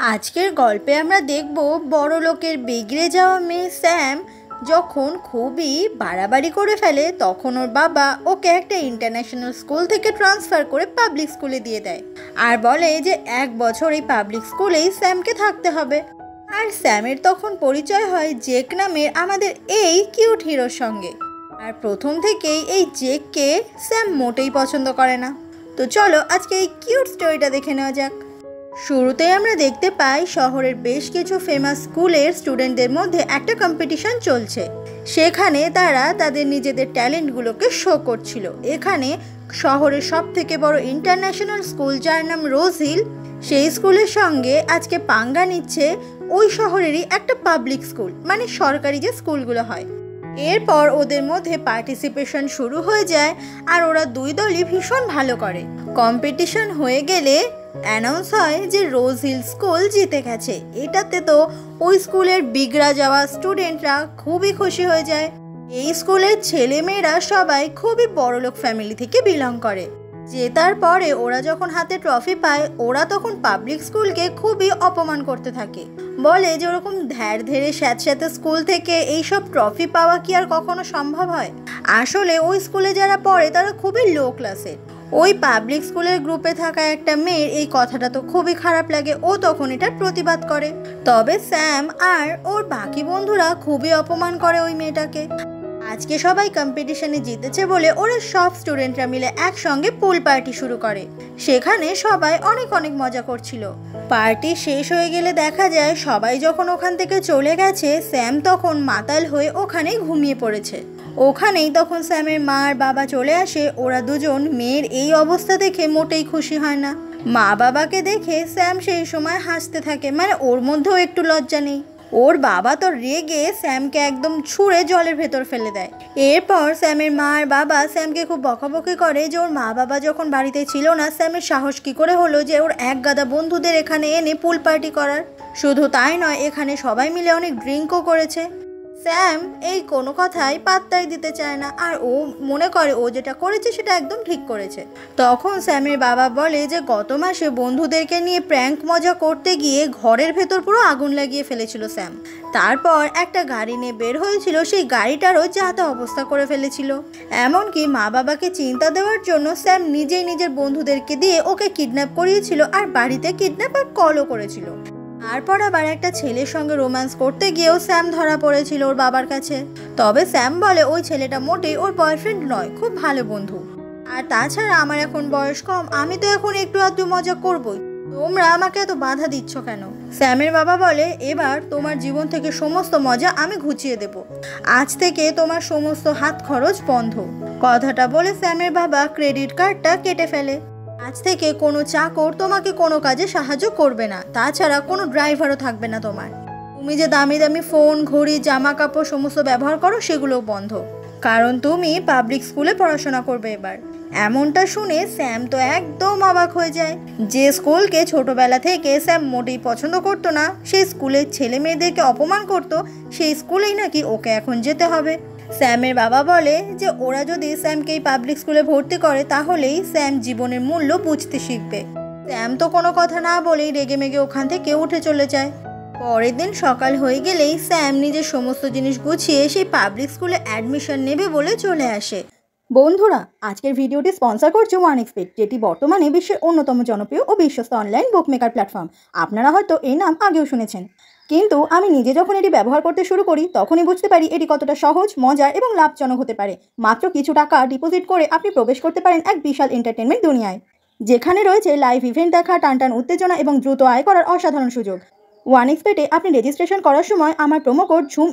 আজকের গল্পে আমরা দেখব বড়লোকের বিগড়ে যাওয়া মেয়ে স্যাম যখন খুবই বাড়াবাড়ি করে ফেলে তখন ওর বাবা ওকে একটা ইন্টারন্যাশনাল স্কুল থেকে ট্রান্সফার করে পাবলিক স্কুলে দিয়ে দেয় আর বলে যে 1 বছর এই পাবলিক স্কুলেই স্যামকে থাকতে হবে। আর স্যামের তখন পরিচয় হয় জেক নামের আমাদের এই কিউট হিরোর সঙ্গে। আর প্রথম থেকেই এই জেককে স্যাম মোটেই পছন্দ করে না। তো চলো আজকে এই কিউট স্টোরিটা দেখে নেওয়া যাক। শুরুতেই আমরা দেখতে পাই শহরের বেশ কিছু ফেমাস স্কুলের স্টুডেন্টদের মধ্যে একটা কম্পিটিশন চলছে। সেখানে তারা তাদের নিজেদের ট্যালেন্টগুলোকে শো করছিল। এখানে শহরের সব থেকে বড় ইন্টারন্যাশনাল স্কুল যার নাম রোজ হিল, সেই স্কুলের সঙ্গে আজকে পাঙ্গা নিচ্ছে ওই শহরেরই একটা পাবলিক স্কুল, মানে সরকারি যে স্কুলগুলো হয়। এরপর ওদের মধ্যে পার্টিসিপেশন শুরু হয়ে যায় আর ওরা দুই দলই ভীষণ ভালো করে। কম্পিটিশন হয়ে গেলে অ্যানাউন্স হয় যে রোজ হিল স্কুল জিতে গেছে। এটাতে তো ওই স্কুলের বিগড়া যাওয়া স্টুডেন্টরা খুবই খুশি হয়ে যায়। এই স্কুলের ছেলেমেয়েরা সবাই খুবই বড়লোক ফ্যামিলি থেকে বিলং করে। জেতার পরে ওরা যখন হাতে ট্রফি পায় ওরা তখন পাবলিক স্কুলকে খুবই অপমান করতে থাকে। বলে যে ওরকম ধ্যার ধেরে স্যাঁতস্যাঁতে স্কুল থেকে এইসব ট্রফি পাওয়া কি আর কখনো সম্ভব হয়? আসলে ওই স্কুলে যারা পড়ে তারা খুবই লো ক্লাসের। ওই পাবলিক স্কুলের গ্রুপে থাকা একটা মেয়ের এই কথাটা তো খুবই খারাপ লাগে। ও তখন এটার প্রতিবাদ করে। তবে স্যাম আর ওর বাকি বন্ধুরা খুবই অপমান করে ওই মেয়েটাকে। আজকে সবাই কম্পিটিশনে জিতেছে বলে ওরা সব স্টুডেন্টরা মিলে একসঙ্গে পুল পার্টি শুরু করে। সেখানে সবাই অনেক অনেক মজা করছিল। পার্টি শেষ হয়ে গেলে দেখা যায় সবাই যখন ওখান থেকে চলে গেছে স্যাম তখন মাতাল হয়ে ওখানেই ঘুমিয়ে পড়েছে। ওখানেই তখন স্যামের মা আর বাবা চলে আসে। ওরা দুজন মেয়ের এই অবস্থা দেখে মোটেই খুশি হয় না। মা বাবাকে দেখে স্যাম সেই সময় হাসতে থাকে, মানে ওর মধ্যেও একটু লজ্জা নেই। ওর বাবা তো রেগে স্যামকে একদম ছুঁড়ে জলের ভেতর ফেলে দেয়। এরপর স্যামের মা আর বাবা স্যামকে খুব বকাবকি করে যে ওর মা বাবা যখন বাড়িতে ছিল না স্যামের সাহস কি করে হলো যে ওর এক গাদা বন্ধুদের এখানে এনে পুল পার্টি করার। শুধু তাই নয়, এখানে সবাই মিলে অনেক ড্রিঙ্কও করেছে। স্যাম এই কোনো কথাই পাত্তাই দিতে চায় না আর ও মনে করে ও যেটা করেছে সেটা একদম ঠিক করেছে। তখন স্যামের বাবা বলে যে গত মাসে বন্ধুদেরকে নিয়ে প্র্যাঙ্ক মজা করতে গিয়ে ঘরের ভেতর পুরো আগুন লাগিয়ে ফেলেছিল স্যাম। তারপর একটা গাড়ি নিয়ে বের হয়েছিল, সেই গাড়িটারও যা তা অবস্থা করে ফেলেছিল। এমনকি মা বাবাকে চিন্তা দেওয়ার জন্য স্যাম নিজেই নিজের বন্ধুদেরকে দিয়ে ওকে কিডন্যাপ করিয়েছিল আর বাড়িতে কিডন্যাপ আর কলও করেছিল। তারপর আবার একটা ছেলের সঙ্গে রোম্যান্স করতে গিয়েও স্যাম ধরা পড়েছিল ওর বাবার কাছে। তবে স্যাম বলে ওই ছেলেটা মোটেই ওর বয়ফ্রেন্ড নয়, খুব ভালো বন্ধু। আর তাছাড়া আমার এখন বয়স কম, আমি তো এখন একটু আধটু মজা করবই, তোমরা আমাকে এত বাধা দিচ্ছ কেন? স্যামের বাবা বলে এবার তোমার জীবন থেকে সমস্ত মজা আমি ঘুচিয়ে দেব। আজ থেকে তোমার সমস্ত হাত খরচ বন্ধ। কথাটা বলে স্যামের বাবা ক্রেডিট কার্ডটা কেটে ফেলে। আজ থেকে কোনো চাকর তোমাকে কোনো কাজে সাহায্য করবে না, তাছাড়া কোনো ড্রাইভারও থাকবে না তোমার। তুমি যে দামি দামি ফোন, ঘড়ি, জামা কাপড় সমস্ত ব্যবহার করো সেগুলোও বন্ধ, কারণ তুমি পাবলিক স্কুলে পড়াশোনা করবে এবার। এমনটা শুনে স্যাম তো একদম অবাক হয়ে যায়। যে স্কুলকে ছোটবেলা থেকে স্যাম মোটেই পছন্দ করতো না, সেই স্কুলের ছেলে মেয়েদেরকে অপমান করতো, সেই স্কুলেই নাকি ওকে এখন যেতে হবে। স্যামের বাবা বলে যে ওরা যদি স্যামকে এই পাবলিক স্কুলে ভর্তি করে তাহলেই স্যাম জীবনের মূল্য বুঝতে শিখবে। স্যাম তো কোনো কথা না বলেই রেগে মেগে ওখান থেকে উঠে চলে যায়। পরের দিন সকাল হয়ে গেলেই স্যাম নিজের সমস্ত জিনিস গুছিয়ে সেই পাবলিক স্কুলে অ্যাডমিশন নেবে বলে চলে আসে। বন্ধুরা, আজকের ভিডিওটি স্পন্সর করছে ওয়ানএক্সপেট, যেটি বর্তমানে বিশ্বের অন্যতম জনপ্রিয় ও বিশ্বস্ত অনলাইন বুকমেকার প্ল্যাটফর্ম। আপনারা হয়তো এই নাম আগেও শুনেছেন, কিন্তু আমি নিজে যখন এটি ব্যবহার করতে শুরু করি তখনই বুঝতে পারি এটি কতটা সহজ, মজার এবং লাভজনক হতে পারে। মাত্র কিছু টাকা ডিপোজিট করে আপনি প্রবেশ করতে পারেন এক বিশাল এন্টারটেনমেন্ট দুনিয়ায়, যেখানে রয়েছে লাইভ ইভেন্ট দেখা, টানটান উত্তেজনা এবং দ্রুত আয় করার অসাধারণ সুযোগ। ওয়ানএক্সপেটে আপনি রেজিস্ট্রেশন করার সময় আমার প্রোমো কোড ঝুম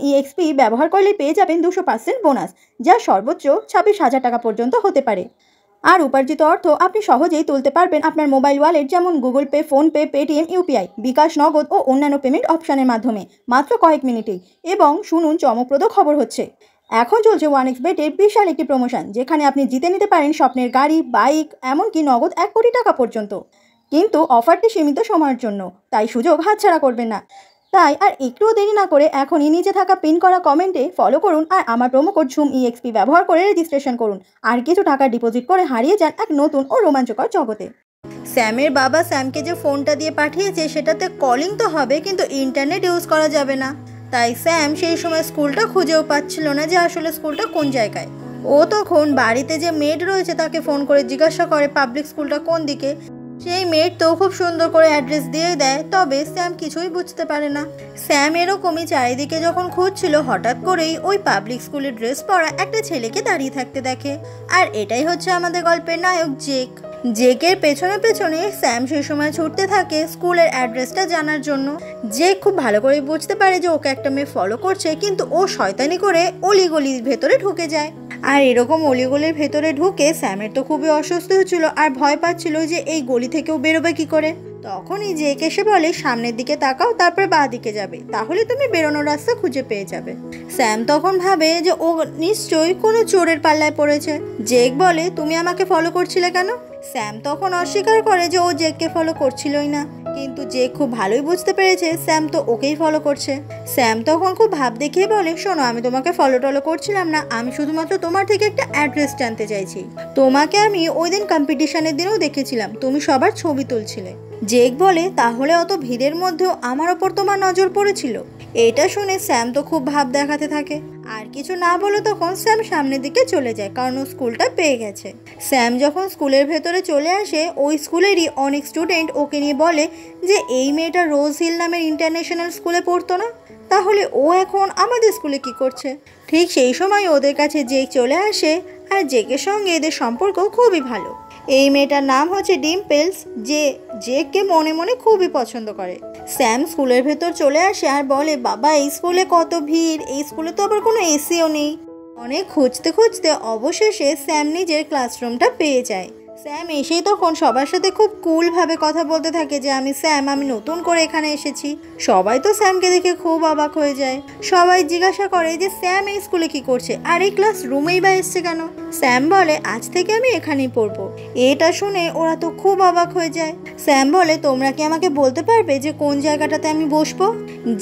ব্যবহার করলে পেয়ে যাবেন 200% বোনাস, যা সর্বোচ্চ 26,000 টাকা পর্যন্ত হতে পারে। আর উপার্জিত অর্থ আপনি সহজেই তুলতে পারবেন আপনার মোবাইল ওয়ালেট, যেমন Google Pay, PhonePe, Paytm, UPI, bKash, Nagad ও অন্যান্য পেমেন্ট অপশানের মাধ্যমে মাত্র কয়েক মিনিটেই। এবং শুনুন, চমকপ্রদ খবর হচ্ছে, এখন চলছে ওয়ানএক্সবেটের বিশাল একটি প্রমোশন, যেখানে আপনি জিতে নিতে পারেন স্বপ্নের গাড়ি, বাইক, এমনকি নগদ 1 কোটি টাকা পর্যন্ত। কিন্তু অফারটি সীমিত সময়ের জন্য, তাই সুযোগ হাতছাড়া করবেন না। তাই আর একটুও দেরি না করে এখনই নিচে থাকা পিন করা কমেন্টে ফলো করুন আর আমার প্রোমো কোড ঝুম ব্যবহার করে রেজিস্ট্রেশন করুন। আর কিছু টাকা ডিপোজিট করে হারিয়ে যান এক নতুন ও রোমাঞ্চকর জগতে। স্যামের বাবা স্যামকে যে ফোনটা দিয়ে পাঠিয়েছে সেটাতে কলিং তো হবে, কিন্তু ইন্টারনেট ইউজ করা যাবে না। তাই স্যাম সেই সময় স্কুলটা খুঁজেও পাচ্ছিল না যে আসলে স্কুলটা কোন জায়গায়। ও তখন বাড়িতে যে মেড রয়েছে তাকে ফোন করে জিজ্ঞাসা করে পাবলিক স্কুলটা কোন দিকে। সেই মেড তো খুব সুন্দর করে অ্যাড্রেস দিয়ে দেয়, তবে স্যাম কিছুই বুঝতে পারে না। স্যাম এরকমই চারিদিকে যখন খুঁজছিল, হঠাৎ করেই ওই পাবলিক স্কুলের ড্রেস পরা একটা ছেলেকে দাঁড়িয়ে থাকতে দেখে। আর এটাই হচ্ছে আমাদের গল্পের নায়ক জেক। জেকের পেছনে পেছনে স্যাম সেই সময় ছুটতে থাকে স্কুলের অ্যাড্রেসটা জানার জন্য। জেক খুব ভালো করে বুঝতে পারে যে ওকে একটা মেয়ে ফলো করছে, কিন্তু ও শয়তানি করে অলিগলির ভেতরে ঢুকে যায়। আর এরকম অলিগলির ভেতরে ঢুকে স্যামের তো খুবই অস্বস্তি হচ্ছিল আর ভয় পাচ্ছিল যে এই গলি থেকেও বেরোবে কি করে। তখনই জেক এসে বলে সামনের দিকে তাকাও, তারপর বাঁ দিকে যাবে, তাহলে তুমি বেরোনোর রাস্তা খুঁজে পেয়ে যাবে। স্যাম তখন ভাবে যে ও নিশ্চয়ই কোনো চোরের পাল্লায় পড়েছে। জেক বলে তুমি আমাকে ফলো করছিলে কেন? স্যাম তখন অস্বীকার করে যে ও জেককে ফলো করছিলই না, কিন্তু জেক খুব ভালোই বুঝতে পেরেছে স্যাম তো ওকেই ফলো করছে। স্যাম তখন খুব ভাব দেখিয়ে বলে শোনো, আমি তোমাকে ফলো টলো করছিলাম না, আমি শুধুমাত্র তোমার থেকে একটা অ্যাড্রেস জানতে চাইছি। তোমাকে আমি ওই দিন কম্পিটিশনের দিনেও দেখেছিলাম, তুমি সবার ছবি তুলছিলে। জেক বলে তাহলে অত ভিড়ের মধ্যেও আমার ওপর তোমার নজর পড়েছিল? এটা শুনে স্যাম তো খুব ভাব দেখাতে থাকে। আর কিছু না বলে তখন স্যাম সামনের দিকে চলে যায়, কারণ ও স্কুলটা পেয়ে গেছে। স্যাম যখন স্কুলের ভেতরে চলে আসে, ওই স্কুলেরই অনেক স্টুডেন্ট ওকে নিয়ে বলে যে এই মেয়েটা রোজ হিল নামের ইন্টারন্যাশনাল স্কুলে পড়তো না, তাহলে ও এখন আমাদের স্কুলে কি করছে? ঠিক সেই সময় ওদের কাছে জেক চলে আসে, আর জেকের সঙ্গে এদের সম্পর্ক খুবই ভালো। এই মেয়েটার নাম হচ্ছে ডিম্পলস, যে জেককে মনে মনে খুবই পছন্দ করে। স্যাম স্কুলের ভেতর চলে আসে আর বলে বাবা এই স্কুলে কত ভিড়, এই স্কুলে তো আবার কোনো এসিও নেই। অনেক খুঁজতে খুঁজতে অবশেষে স্যাম নিজের ক্লাসরুমটা পেয়ে যায়। স্যাম এসেই তখন সবার সাথে খুব কুলভাবে কথা বলতে থাকে যে আমি স্যাম, আমি নতুন করে এখানে এসেছি। সবাই তো স্যামকে দেখে খুব অবাক হয়ে যায়। সবাই জিজ্ঞাসা করে যে স্যাম এই স্কুলে কি করছে, আর এই ক্লাস রুমেই বা এসছে কেন? স্যাম বলে আজ থেকে আমি এখানেই পড়বো। এটা শুনে ওরা তো খুব অবাক হয়ে যায়। স্যাম বলে তোমরা কি আমাকে বলতে পারবে যে কোন জায়গাটাতে আমি বসবো?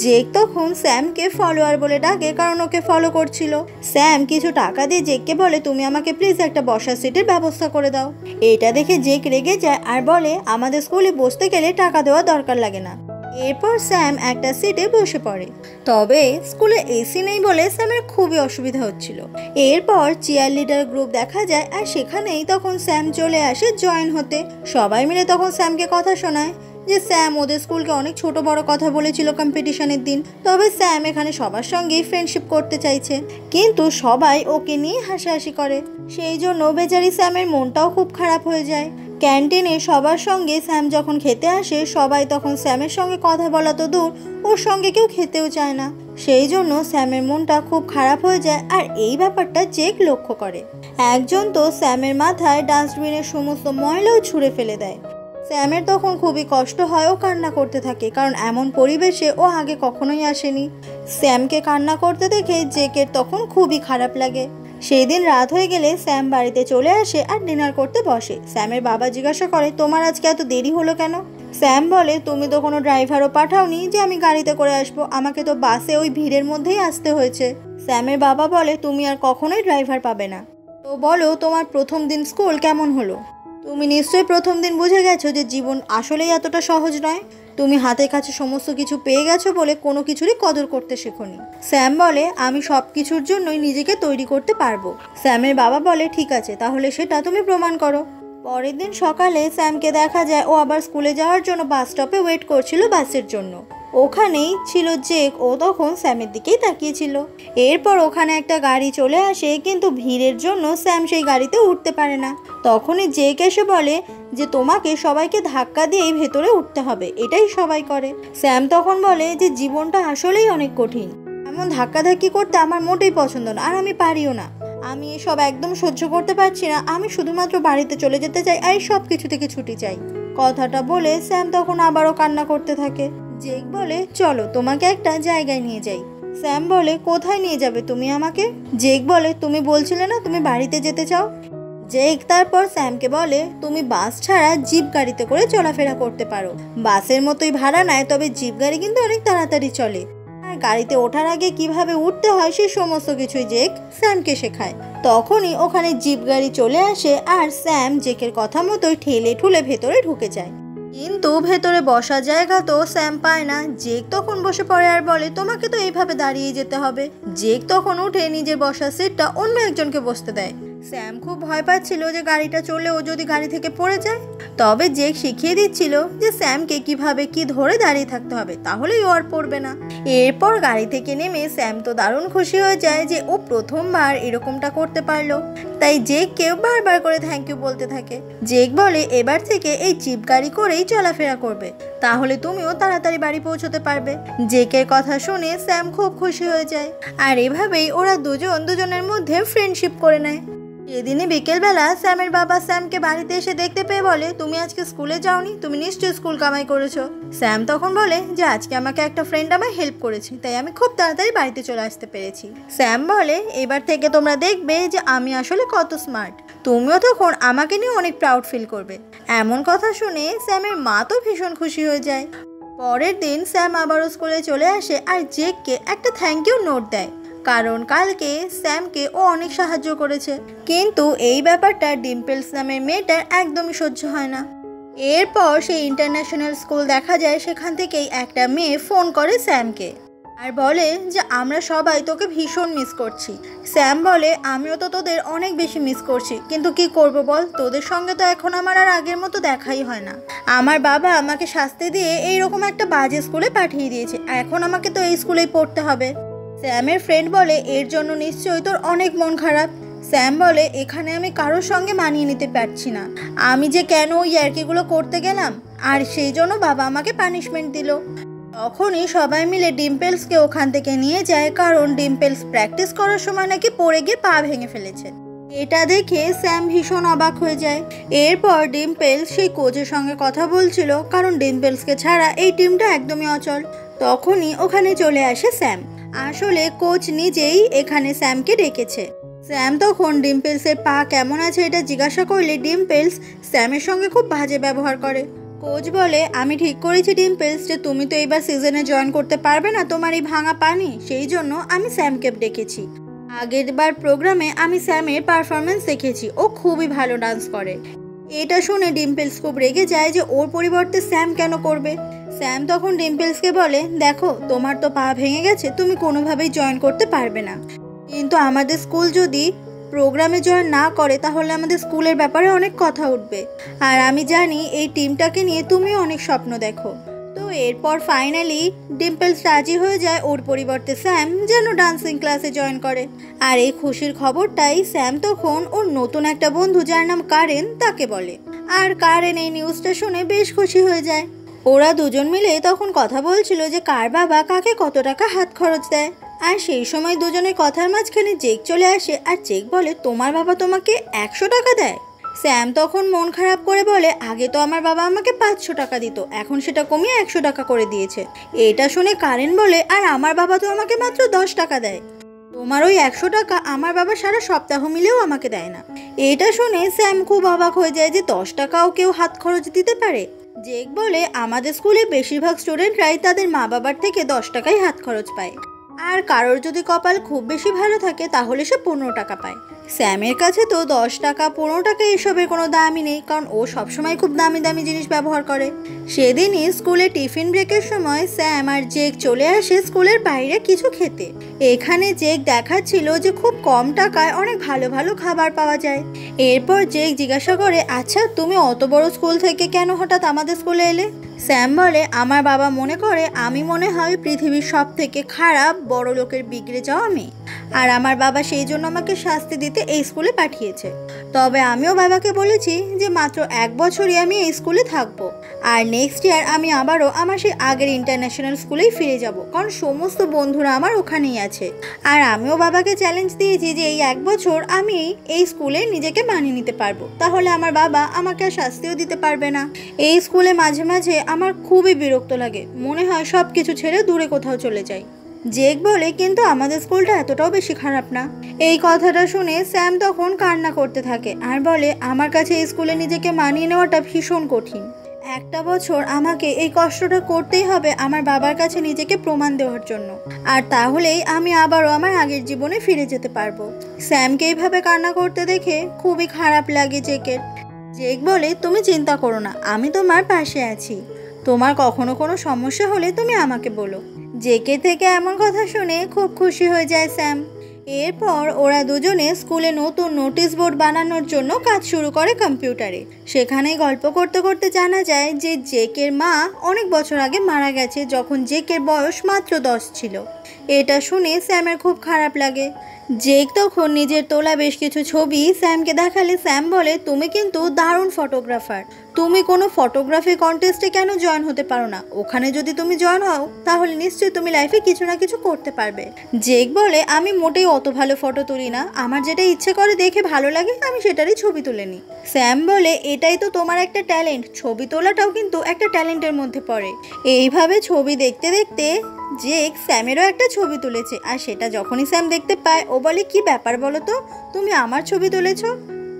জেক তখন স্যামকে ফলোয়ার বলে ডাকে, কারণ ওকে ফলো করছিল। স্যাম কিছু টাকা দিয়ে জেককে বলে তুমি আমাকে প্লিজ একটা বসার সিটের ব্যবস্থা করে দাও। এটা দেখে জেক রেগে যায় আর বলে আমাদের স্কুলে বসতে গেলে টাকা দেওয়া দরকার লাগে না। এরপর স্যাম একটা সিটে বসে পড়ে। তবে স্কুলে এসি নেই বলে স্যামের খুবই অসুবিধা হচ্ছিল। এরপর চিয়ার লিডার গ্রুপ দেখা যায়, আর সেখানেই তখন স্যাম চলে আসে জয়েন হতে। সবাই মিলে তখন স্যামকে কথা শোনায় যে স্যাম ওদের স্কুলকে অনেক ছোট বড় কথা বলেছিল কম্পিটিশনের দিন, তবে স্যাম এখানে সবার সঙ্গেই ফ্রেন্ডশিপ করতে চাইছে, কিন্তু সবাই ওকে নিয়ে হাসাহাসি করে। সেই জন্য বেচারি স্যামের মনটাও খুব খারাপ হয়ে যায়। ক্যান্টিনে সবার সঙ্গে স্যাম যখন খেতে আসে, সবাই তখন স্যামের সঙ্গে কথা বলা তো দূর, ওর সঙ্গে কেউ খেতেও চায় না। সেই জন্য স্যামের মনটা খুব খারাপ হয়ে যায়, আর এই ব্যাপারটা জেক লক্ষ্য করে। একজন তো স্যামের মাথায় ডাস্টবিনের সমস্ত ময়লাও ছুঁড়ে ফেলে দেয়। স্যামের তখন খুবই কষ্ট হয়, ও কান্না করতে থাকে, কারণ এমন পরিবেশে ও আগে কখনোই আসেনি। স্যামকে কান্না করতে দেখে জেকের তখন খুবই খারাপ লাগে। সেই দিন রাত হয়ে গেলে স্যাম বাড়িতে চলে আসে আর ডিনার করতে বসে। স্যামের বাবা জিজ্ঞাসা করে তোমার আজকে এত দেরি হলো কেন? স্যাম বলে তুমি তো কোনো ড্রাইভারও পাঠাওনি যে আমি গাড়িতে করে আসবো, আমাকে তো বাসে ওই ভিড়ের মধ্যেই আসতে হয়েছে। স্যামের বাবা বলে তুমি আর কখনোই ড্রাইভার পাবে না। তো বলো তোমার প্রথম দিন স্কুল কেমন হলো? তুমি নিশ্চয়ই প্রথম দিন বুঝে গেছো যে জীবন আসলেই এতটা সহজ নয়। তুমি হাতের কাছে সমস্ত কিছু পেয়ে গেছো বলে কোনো কিছুরই কদর করতে শেখোনি। স্যাম বলে আমি সব কিছুর জন্যই নিজেকে তৈরি করতে পারবো। স্যামের বাবা বলে ঠিক আছে, তাহলে সেটা তুমি প্রমাণ করো। পরের দিন সকালে স্যামকে দেখা যায় ও আবার স্কুলে যাওয়ার জন্য বাস স্টপে ওয়েট করছিল বাসের জন্য। ওখানেই ছিল জেক, ও তখন স্যামের দিকেই তাকিয়েছিল। এরপর ওখানে একটা গাড়ি চলে আসে, কিন্তু ভিড়ের জন্য স্যাম সেই গাড়িতে উঠতে পারে না। তখনই জেক এসে বলে যে তোমাকে সবাইকে ধাক্কা দিয়েই ভেতরে উঠতে হবে, এটাই সবাই করে। স্যাম তখন বলে যে জীবনটা আসলেই অনেক কঠিন, এমন ধাক্কাধাক্কি করতে আমার মোটেই পছন্দ না, আর আমি পারিও না। আমি এসব একদম সহ্য করতে পারছি না, আমি শুধুমাত্র বাড়িতে চলে যেতে চাই আর সব কিছু থেকে ছুটি চাই। কথাটা বলে স্যাম তখন আবারও কান্না করতে থাকে। জেক বলে চলো তোমাকে একটা জায়গায় নিয়ে যাই। স্যাম বলে কোথায় নিয়ে যাবে তুমি আমাকে? জেক বলে তুমি বলছিলে না তুমি বাড়িতে যেতে চাও। জেক তারপর স্যামকে বলে তুমি বাস ছাড়া জিপ গাড়িতে করে চলাফেরা করতে পারো। বাসের মতোই ভাড়া নেয়, তবে জিপ গাড়ি কিন্তু অনেক তাড়াতাড়ি চলে। আর গাড়িতে ওঠার আগে কিভাবে উঠতে হয় সে সমস্ত কিছুই জেক স্যামকে শেখায়। তখনই ওখানে জিপ গাড়ি চলে আসে আর স্যাম জেকের কথা মতোই ঠেলে ঠুলে ভেতরে ঢুকে যায়। কিন্তু ভেতরে বসার জায়গা তো স্যাম পায় না। জেক তখন বসে পড়ে আর বলে, তোমাকে তো এইভাবে দাঁড়িয়ে যেতে হবে। জেক তখন উঠে নিজের বসার সিটটা অন্য একজনকে বসতে দেয়। স্যাম খুব ভয় পাচ্ছিল যে গাড়িটা চললেও যদি গাড়ি থেকে পড়ে যায়। তবে জেক শিখিয়ে দিচ্ছিল যে স্যামকে কিভাবে কি ধরে দাঁড়িয়ে থাকতে হবে, তাহলেই ও আর পড়বে না। এরপর গাড়ি থেকে নেমে স্যাম তো দারুণ খুশি হয়ে যায় যে ও প্রথমবার এরকমটা করতে পারলো। তাই জেককেও বারবার করে থ্যাংক ইউ বলতে থাকে। জেক বলে, এবার থেকে এই জিপ গাড়ি করেই চলাফেরা করবে, তাহলে তুমিও তাড়াতাড়ি বাড়ি পৌঁছতে পারবে। জেকের কথা শুনে স্যাম খুব খুশি হয়ে যায়। আর এভাবেই ওরা দুজনের মধ্যে ফ্রেন্ডশিপ করে নেয়। সেদিনই বিকেলবেলা স্যামের বাবা স্যামকে বাড়িতে এসে দেখতে পেয়ে বলে, তুমি আজকে স্কুলে যাওনি, তুমি নিশ্চয়ই স্কুল কামাই করেছো। স্যাম তখন বলে যে আজকে আমাকে একটা ফ্রেন্ড আমায় হেল্প করেছে, তাই আমি খুব তাড়াতাড়ি বাড়িতে চলে আসতে পেরেছি। স্যাম বলে, এবার থেকে তোমরা দেখবে যে আমি আসলে কত স্মার্ট, তুমিও তখন আমাকে নিয়ে অনেক প্রাউড ফিল করবে। এমন কথা শুনে স্যামের মা তো ভীষণ খুশি হয়ে যায়। পরের দিন স্যাম আবারও স্কুলে চলে আসে আর জেককে একটা থ্যাংক ইউ নোট দেয়, কারণ কালকে স্যামকে ও অনেক সাহায্য করেছে। কিন্তু এই ব্যাপারটা ডিম্পলস নামের মেয়েটার একদমই সহ্য হয় না। এরপর সেই ইন্টারন্যাশনাল স্কুল দেখা যায়, সেখান থেকেই একটা মেয়ে ফোন করে স্যামকে আর বলে যে আমরা সবাই তোকে ভীষণ মিস করছি। স্যাম বলে, আমিও তো তোদের অনেক বেশি মিস করছি, কিন্তু কি করব বল, তোদের সঙ্গে তো এখন আমার আর আগের মতো দেখাই হয় না। আমার বাবা আমাকে শাস্তি দিয়ে এইরকম একটা বাজে স্কুলে পাঠিয়ে দিয়েছে, এখন আমাকে তো এই স্কুলেই পড়তে হবে। স্যামের ফ্রেন্ড বলে, এর জন্য নিশ্চয়ই তোর অনেক মন খারাপ। স্যাম বলে, এখানে আমি কারোর সঙ্গে মানিয়ে নিতে পারছি না, আমি যে কেন ওই ইয়ার্কিগুলো করতে গেলাম, আর সেই জন্য বাবা আমাকে পানিশমেন্ট দিল। তখনই সবাই মিলে ডিম্পলসকে ওখান থেকে নিয়ে যায়, কারণ ডিম্পলস প্র্যাকটিস করার সময় নাকি পড়ে গিয়ে পা ভেঙে ফেলেছে। এটা দেখে স্যাম ভীষণ অবাক হয়ে যায়। এরপর ডিম্পলস সেই কোচের সঙ্গে কথা বলছিল, কারণ ডিম্পলসকে ছাড়া এই টিমটা একদমই অচল। তখনই ওখানে চলে আসে স্যাম। আসলে কোচ নিজেই এখানে স্যামকে ডেকেছে। স্যাম তখন ডিম্পলসের পা কেমন আছে এটা জিজ্ঞাসা করলে ডিম্পলস স্যামের সঙ্গে খুব বাজে ব্যবহার করে। কোচ বলে, আমি ঠিক করেছি ডিম্পলস যে তুমি তো এইবার সিজনে জয়েন করতে পারবে না তোমার এই ভাঙা পা নিয়ে, সেই জন্য আমি স্যামকে ডেকেছি। আগের বার প্রোগ্রামে আমি স্যামের পারফরমেন্স দেখেছি, ও খুবই ভালো ডান্স করে। এটা শুনে ডিম্পলস খুব রেগে যায় যে ওর পরিবর্তে স্যাম কেন করবে। স্যাম তখন ডিম্পলসকে বলে, দেখো তোমার তো পা ভেঙে গেছে, তুমি কোনোভাবেই জয়েন করতে পারবে না, কিন্তু আমাদের স্কুল যদি প্রোগ্রামে জয়েন না করে তাহলে আমাদের স্কুলের ব্যাপারে অনেক কথা উঠবে, আর আমি জানি এই টিমটাকে নিয়ে তুমিও অনেক স্বপ্ন দেখো। তো এরপর ফাইনালি ডিম্পলস রাজি হয়ে যায় ওর পরিবর্তে স্যাম যেন ডান্সিং ক্লাসে জয়েন করে। আর এই খুশির খবরটাই স্যাম তখন ওর নতুন একটা বন্ধু যার নাম কারেন তাকে বলে, আর কারেন এই নিউজটা শুনে বেশ খুশি হয়ে যায়। ওরা দুজন মিলে তখন কথা বলছিল যে কার বাবা কাকে কত টাকা হাত খরচ দেয়। আর সেই সময় দুজনের কথার মাঝখানে জেক চলে আসে আর জেক বলে, তোমার বাবা তোমাকে 100 টাকা দেয়? স্যাম তখন মন খারাপ করে বলে, আগে তো আমার বাবা আমাকে 500 টাকা দিত, এখন সেটা কমিয়ে 100 টাকা করে দিয়েছে। এটা শুনে কারেন বলে, আর আমার বাবা তো আমাকে মাত্র 10 টাকা দেয়, তোমার ওই 100 টাকা আমার বাবা সারা সপ্তাহ মিলেও আমাকে দেয় না। এটা শুনে স্যাম খুব অবাক হয়ে যায় যে 10 টাকাও কেউ হাত খরচ দিতে পারে। জেক বলে, আমাদের স্কুলে বেশিরভাগ স্টুডেন্টরাই তাদের মা বাবার থেকে 10 টাকাই হাত খরচ পায়, আর কারোর যদি কপাল খুব বেশি ভালো থাকে তাহলে সে 15 টাকা পায়। স্যামের কাছে তো 10 টাকা 15 টাকা এসবের কোনো দামই নেই, কারণ ও সবসময় খুব দামি দামি জিনিস ব্যবহার করে। সেদিনই স্কুলে টিফিন ব্রেকের সময় স্যাম আর জেক চলে আসে স্কুলের বাইরে কিছু খেতে। এখানে জেক দেখাচ্ছিল যে খুব কম টাকায় অনেক ভালো ভালো খাবার পাওয়া যায়। এরপর জেক জিজ্ঞাসা করে, আচ্ছা তুমি অত বড় স্কুল থেকে কেন হঠাৎ আমাদের স্কুলে এলে? স্যাম বলে, আমার বাবা মনে করে আমি মনে হয় পৃথিবীর সব থেকে খারাপ বড় লোকের বিগড়ে যাওয়া মেয়ে, আর আমার বাবা সেই জন্য আমাকে শাস্তি দিতে এই স্কুলে পাঠিয়েছে। তবে আমিও বাবাকে বলেছি যে মাত্র 1 বছরই আমি এই স্কুলে থাকবো, আর নেক্সট ইয়ার আমি আবারও আমার সেই আগের ইন্টারন্যাশনাল স্কুলেই ফিরে যাব, কারণ সমস্ত বন্ধুরা আমার ওখানেই আছে। আর আমিও বাবাকে চ্যালেঞ্জ দিয়েছি যে এই 1 বছর আমি এই স্কুলে নিজেকে মানিয়ে নিতে পারবো, তাহলে আমার বাবা আমাকে আর শাস্তিও দিতে পারবে না। এই স্কুলে মাঝে মাঝে আমার খুবই বিরক্ত লাগে, মনে হয় সব কিছু ছেড়ে দূরে কোথাও চলে যাই। জেক বলে, কিন্তু আমাদের স্কুলটা এতটাও বেশি খারাপ না। এই কথাটা শুনে স্যাম তখন কান্না করতে থাকে আর বলে, আমার কাছে এই স্কুলে নিজেকে মানিয়ে নেওয়াটা ভীষণ কঠিন। একটা বছর আমাকে এই কষ্টটা করতেই হবে আমার বাবার কাছে নিজেকে প্রমাণ দেওয়ার জন্য, আর তাহলেই আমি আবারও আমার আগের জীবনে ফিরে যেতে পারবো। স্যামকে এইভাবে কান্না করতে দেখে খুবই খারাপ লাগে জেকের। জেক বলে, তুমি চিন্তা করো না, আমি তোমার পাশে আছি, তোমার কখনো কোনো সমস্যা হলে তুমি আমাকে বলো। জেকের থেকে এমন কথা শুনে খুব খুশি হয়ে যায় স্যাম। এরপর ওরা দুজনে স্কুলে নতুন নোটিশ বোর্ড বানানোর জন্য কাজ শুরু করে কম্পিউটারে। সেখানে গল্প করতে করতে জানা যায় যে জেকের মা অনেক বছর আগে মারা গেছে, যখন জেকের বয়স মাত্র 10 ছিল। এটা শুনে স্যামের খুব খারাপ লাগে। জেক তখন নিজের তোলা বেশ কিছু ছবি স্যামকে দেখালে স্যাম বলে, তুমি কিন্তু দারুণ ফটোগ্রাফার, তুমি কোনো ফটোগ্রাফি কন্টেস্টে কেন জয়েন হতে পারো না? ওখানে যদি তুমি জয়েন হও তাহলে নিশ্চয়ই তুমি লাইফে কিছু না কিছু করতে পারবে। জেক বলে, আমি মোটেই অত ভালো ফটো তুলি না, আমার যেটা ইচ্ছে করে দেখে ভালো লাগে আমি সেটারই ছবি তুলে নিই। স্যাম বলে, এটাই তো তোমার একটা ট্যালেন্ট, ছবি তোলাটাও কিন্তু একটা ট্যালেন্টের মধ্যে পড়ে। এইভাবে ছবি দেখতে দেখতে জেক স্যামেরও একটা ছবি তুলেছে, আর সেটা যখনই স্যাম দেখতে পায় ও বলে, কি ব্যাপার বলো তো, তুমি আমার ছবি তুলেছো,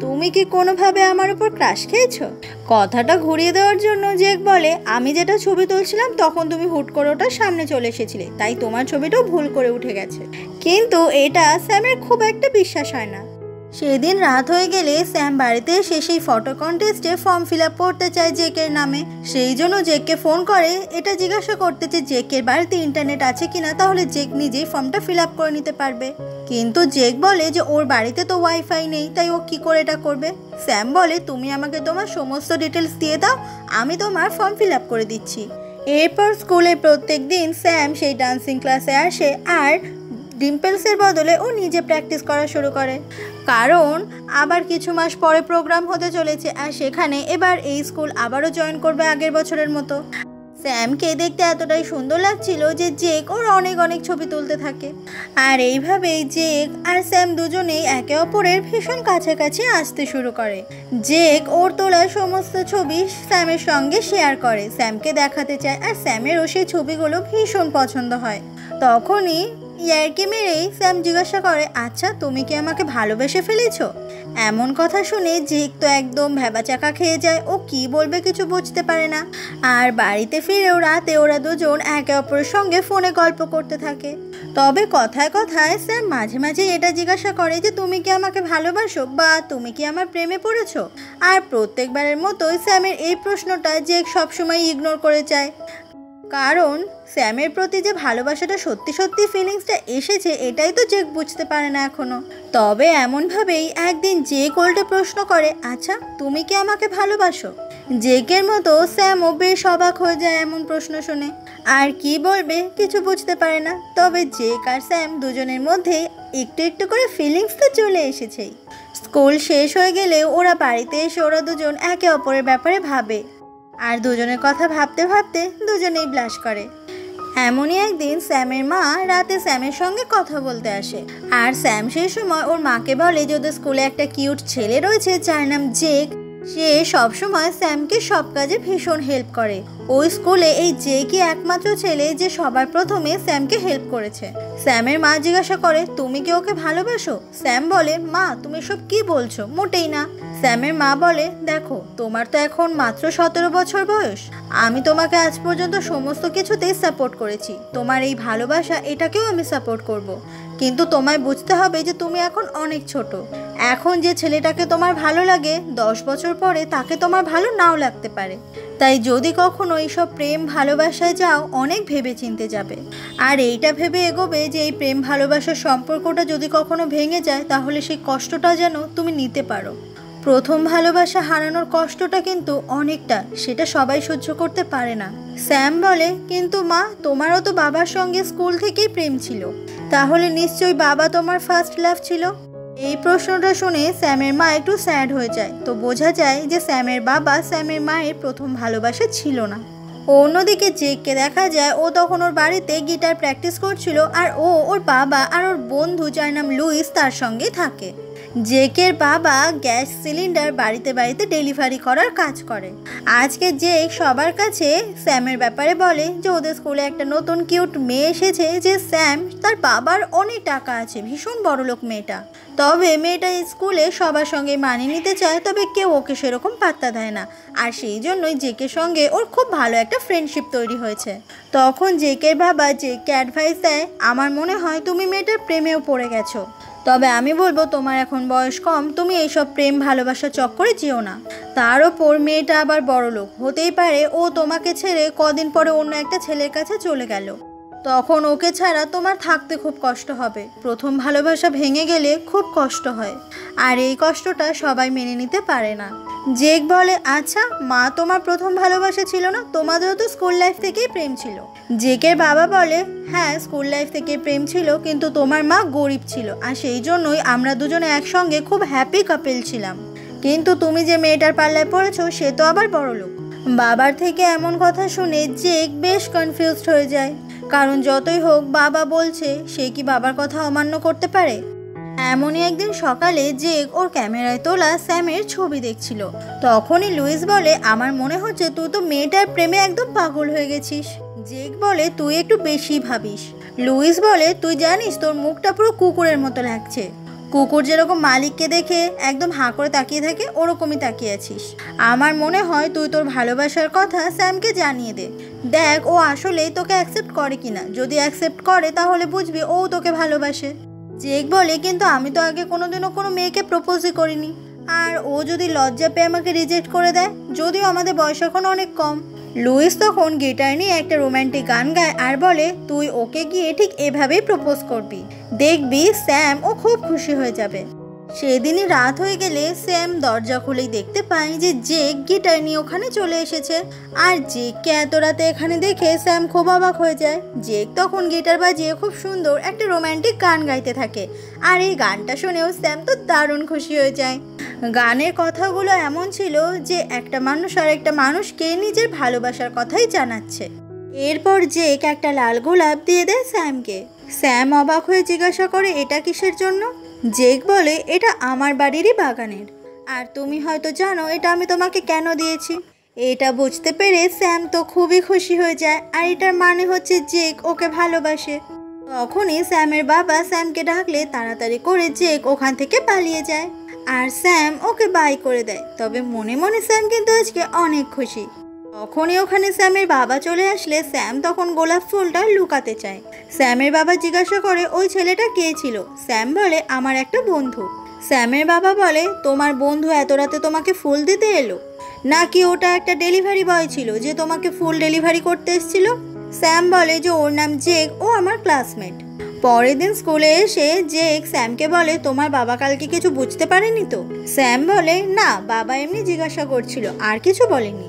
তুমি কি কোনোভাবে আমার উপর ক্রাশ খেয়েছো? কথাটা ঘুরিয়ে দেওয়ার জন্য জেক বলে, আমি যেটা ছবি তুলছিলাম তখন তুমি হুট করে ওটার সামনে চলে এসেছিলে, তাই তোমার ছবিটাও ভুল করে উঠে গেছে। কিন্তু এটা স্যামের খুব একটা বিশ্বাস হয় না। সেদিন রাত হয়ে গেলে স্যাম বাড়িতে এসে সেই ফটো কন্টেস্টে ফর্ম ফিল আপ করতে চায় জেকের নামে। সেই জন্য জেককে ফোন করে এটা জিজ্ঞাসা করতে যে জেকের বাড়িতে ইন্টারনেট আছে কিনা, তাহলে জেক নিজেই ফর্মটা ফিল আপ করে নিতে পারবে। কিন্তু জেক বলে যে ওর বাড়িতে তো ওয়াইফাই নেই, তাই ও কি করে এটা করবে। স্যাম বলে, তুমি আমাকে তোমার সমস্ত ডিটেলস দিয়ে দাও, আমি তোমার ফর্ম ফিল আপ করে দিচ্ছি। এরপর স্কুলে প্রত্যেক দিন স্যাম সেই ডান্সিং ক্লাসে আসে, আর ডিম্পলসের বদলে ও নিজে প্র্যাকটিস করা শুরু করে, কারণ আবার কিছু মাস পরে প্রোগ্রাম হতে চলেছে, আর সেখানে এবার এই স্কুল আবারও জয়েন করবে আগের বছরের মতো। স্যামকে দেখতে এতটাই সুন্দর লাগছিল যে জেক ওর অনেক অনেক ছবি তুলতে থাকে, আর এইভাবেই জেক আর স্যাম দুজনেই একে অপরের ভীষণ কাছাকাছি আসতে শুরু করে। জেক ওর তোলা সমস্ত ছবি স্যামের সঙ্গে শেয়ার করে, স্যামকে দেখাতে চায়, আর স্যামেরও সেই ছবিগুলো ভীষণ পছন্দ হয়। তখনই ইয়ার্কি মেরেই স্যাম জিজ্ঞাসা করে, আচ্ছা তুমি কি আমাকে ভালোবেসে ফেলেছো? এমন কথা শুনে জেক তো একদম ভ্যাবাচাকা খেয়ে যায়, ও কি বলবে কিছু বুঝতে পারে না। আর বাড়িতে ফিরেও রাতে ওরা দুজন একে অপরের সঙ্গে ফোনে গল্প করতে থাকে। তবে কথায় কথায় স্যাম মাঝে মাঝে এটা জিজ্ঞাসা করে যে তুমি কি আমাকে ভালোবাসো, বা তুমি কি আমার প্রেমে পড়েছো? আর প্রত্যেকবারের মতোই স্যামের এই প্রশ্নটা জেক সবসময় ইগনোর করে যায়, কারণ স্যামের প্রতি যে ভালোবাসাটা সত্যি সত্যি ফিলিংসটা এসেছে এটাই তো জেক বুঝতে পারে না এখনো। তবে এমনভাবেই একদিন জেক উল্টে প্রশ্ন করে, আচ্ছা তুমি কি আমাকে ভালোবাসো? জেকের মতো স্যামও বেশ অবাক হয়ে যায় এমন প্রশ্ন শুনে, আর কি বলবে কিছু বুঝতে পারে না। তবে জেক আর স্যাম দুজনের মধ্যে একটু একটু করে ফিলিংস তো চলে এসেছেই। স্কুল শেষ হয়ে গেলে ওরা বাড়িতে এসে ওরা দুজন একে অপরের ব্যাপারে ভাবে, আর দুজনের কথা ভাবতে ভাবতে দুজনেই ব্লাশ করে। এমনই একদিন স্যামের মা রাতে স্যামের সঙ্গে কথা বলতে আসে, আর স্যাম সেই সময় ওর মাকে বলে যে ওদের স্কুলে একটা কিউট ছেলে রয়েছে যার নাম জেক, সে সবসময় স্যামকে সব কাজে ভীষণ হেল্প করে। ওই স্কুলে এই জেকই একমাত্র ছেলে যে সবার প্রথমে স্যামকে হেল্প করেছে। স্যামের মা জিজ্ঞাসা করে, তুমি কি ওকে ভালোবাসো? স্যাম বলে, মা তুমি সব কি বলছো, মোটেই না। স্যামের মা বলে, দেখো তোমার তো এখন মাত্র 17 বছর বয়স, আমি তোমাকে আজ পর্যন্ত সমস্ত কিছুতেই সাপোর্ট করেছি, তোমার এই ভালোবাসা এটাকেও আমি সাপোর্ট করব। কিন্তু তোমায় বুঝতে হবে যে তুমি এখন অনেক ছোট, এখন যে ছেলেটাকে তোমার ভালো লাগে 10 বছর পরে তাকে তোমার ভালো নাও লাগতে পারে। তাই যদি কখনো এইসব প্রেম ভালোবাসায় যাও অনেক ভেবে চিনতে যাবে, আর এইটা ভেবে এগোবে যে এই প্রেম ভালোবাসার সম্পর্কটা যদি কখনো ভেঙে যায় তাহলে সেই কষ্টটা যেন তুমি নিতে পারো। প্রথম ভালোবাসা হারানোর কষ্টটা কিন্তু অনেকটা, সেটা সবাই সহ্য করতে পারে না। স্যাম বলে, কিন্তু মা তোমারও তো বাবার সঙ্গে স্কুল থেকেই প্রেম ছিল, তাহলে নিশ্চয়ই বাবা তোমার ফার্স্ট লাভ ছিল। এই প্রশ্নটা শুনে স্যামের মা একটু স্যাড হয়ে যায়, তো বোঝা যায় যে স্যামের বাবা স্যামের মায়ের প্রথম ভালোবাসা ছিল না। অন্যদিকে জেককে দেখা যায় ও তখন ওর বাড়িতে গিটার প্র্যাকটিস করছিল, আর ও ওর বাবা আর ওর বন্ধু যার নাম লুইস তার সঙ্গে থাকে। জেকের বাবা গ্যাস সিলিন্ডার বাড়িতে বাড়িতে ডেলিভারি করার কাজ করে। আজকে জেক সবার কাছে স্যামের ব্যাপারে বলে যে ওদের স্কুলে একটা নতুন কিউট মেয়ে এসেছে, যে স্যাম তার বাবার অনেক টাকা আছে, ভীষণ বড়লোক মেয়েটা। তবে মেয়েটা স্কুলে সবার সঙ্গে মানিয়ে নিতে চায়, তবে কেউ ওকে সেরকম পাত্তা দেয় না। আর সেই জন্যই জেকের সঙ্গে ওর খুব ভালো একটা ফ্রেন্ডশিপ তৈরি হয়েছে। তখন জেকের বাবা জেককে অ্যাডভাইস দেয়, আমার মনে হয় তুমি মেয়েটার প্রেমেও পড়ে গেছো, তবে আমি বলবো তোমার এখন বয়স কম, তুমি এইসব প্রেম ভালোবাসা চক্করে যেও না। তার ওপর মেয়েটা আবার বড়লোক, হতেই পারে ও তোমাকে ছেড়ে কদিন পরে অন্য একটা ছেলের কাছে চলে গেল, তখন ওকে ছাড়া তোমার থাকতে খুব কষ্ট হবে। প্রথম ভালোবাসা ভেঙে গেলে খুব কষ্ট হয়, আর এই কষ্টটা সবাই মেনে নিতে পারে না। জেক বলে, আচ্ছা মা তোমার প্রথম ভালোবাসা ছিল না? তোমাদেরও তো স্কুল লাইফ থেকেই প্রেম ছিল। জেকের বাবা বলে, হ্যাঁ স্কুল লাইফ থেকে প্রেম ছিল, কিন্তু তোমার মা গরিব ছিল, আর সেই জন্যই আমরা দুজনে একসঙ্গে খুব হ্যাপি কাপল ছিলাম। কিন্তু তুমি যে মেয়েটার পাল্লায় পড়েছো সে তো আবার বড়লোক। বাবার থেকে এমন কথা শুনে জেক বেশ কনফিউজড হয়ে যায়, কারণ যতই হোক বাবা বলছে, সে কি বাবার কথা অমান্য করতে পারে? এমনই একদিন সকালে জেক ওর ক্যামেরায় তোলা স্যামের ছবি দেখছিল। তখনই লুইস বলে, আমার মনে হচ্ছে তুই তো মেয়েটার প্রেমে একদম পাগল হয়ে গেছিস। জেক বলে, তুই একটু বেশি ভাবিস। লুইস বলে, তুই জানিস তোর মুখটা পুরো কুকুরের মতো লাগছে। কুকুর যেরকম মালিককে দেখে একদম হাঁ করে তাকিয়ে থাকে, ওরকমই তাকিয়ে আছিস। আমার মনে হয় তুই তোর ভালোবাসার কথা স্যামকে জানিয়ে দে। দেখ ও আসলেই তোকে অ্যাকসেপ্ট করে কিনা। যদি অ্যাকসেপ্ট করে তাহলে বুঝবি ও তোকে ভালোবাসে। জেক বলে, কিন্তু আমি তো আগে কোনোদিনও কোনো মেয়েকে প্রপোজই করিনি, আর ও যদি লজ্জা পেয়ে আমাকে রিজেক্ট করে দেয়, যদিও আমাদের বয়স এখন অনেক কম। লুইস তখন গিটার নিয়ে একটা রোম্যান্টিক গান গায় আর বলে, তুই ওকে গিয়ে ঠিক এভাবেই প্রপোজ করবি, দেখবি স্যাম ও খুব খুশি হয়ে যাবে। সেদিনই রাত হয়ে গেলে স্যাম দরজা খুলেই দেখতে পায় যে জেক গিটার নিয়ে ওখানে চলে এসেছে। আর জেককে এত রাতে এখানে দেখে স্যাম খুব অবাক হয়ে যায়। জেক তখন গিটার বাজিয়ে খুব সুন্দর একটা রোম্যান্টিক গান গাইতে থাকে, আর এই গানটা শুনেও স্যাম তো দারুণ খুশি হয়ে যায়। গানের কথাগুলো এমন ছিল যে একটা মানুষ আর একটা মানুষকে নিজের ভালোবাসার কথাই জানাচ্ছে। এরপর জেক একটা লাল গোলাপ দিয়ে দেয় স্যামকে। স্যাম অবাক হয়ে জিজ্ঞাসা করে, এটা কিসের জন্য? জেক বলে, এটা আমার বাড়িরই বাগানের, আর তুমি হয়তো জানো এটা আমি তোমাকে কেন দিয়েছি। এটা বুঝতে পেরে স্যাম তো খুবই খুশি হয়ে যায়, আর এটার মানে হচ্ছে জেক ওকে ভালোবাসে। তখনই স্যামের বাবা স্যামকে ডাকলে তাড়াতাড়ি করে জেক ওখান থেকে পালিয়ে যায়, আর স্যাম ওকে বাই করে দেয়। তবে মনে মনে স্যাম কিন্তু আজকে অনেক খুশি। তখনই ওখানে স্যামের বাবা চলে আসলে স্যাম তখন গোলাপ ফুলটা লুকাতে চায়। স্যামের বাবা জিজ্ঞাসা করে, ওই ছেলেটা কে ছিল? স্যাম বলে, আমার একটা বন্ধু। স্যামের বাবা বলে, তোমার বন্ধু এত রাতে তোমাকে ফুল দিতে এলো, নাকি ওটা একটা ডেলিভারি বয় ছিল যে তোমাকে ফুল ডেলিভারি করতে এসেছিল? স্যাম বলে যে ওর নাম জেক, ও আমার ক্লাসমেট। পরের দিন স্কুলে এসে জেক স্যামকে বলে, তোমার বাবা কালকে কিছু বুঝতে পারেনি তো? স্যাম বলে, না, বাবা এমনি জিজ্ঞাসা করছিল, আর কিছু বলেনি।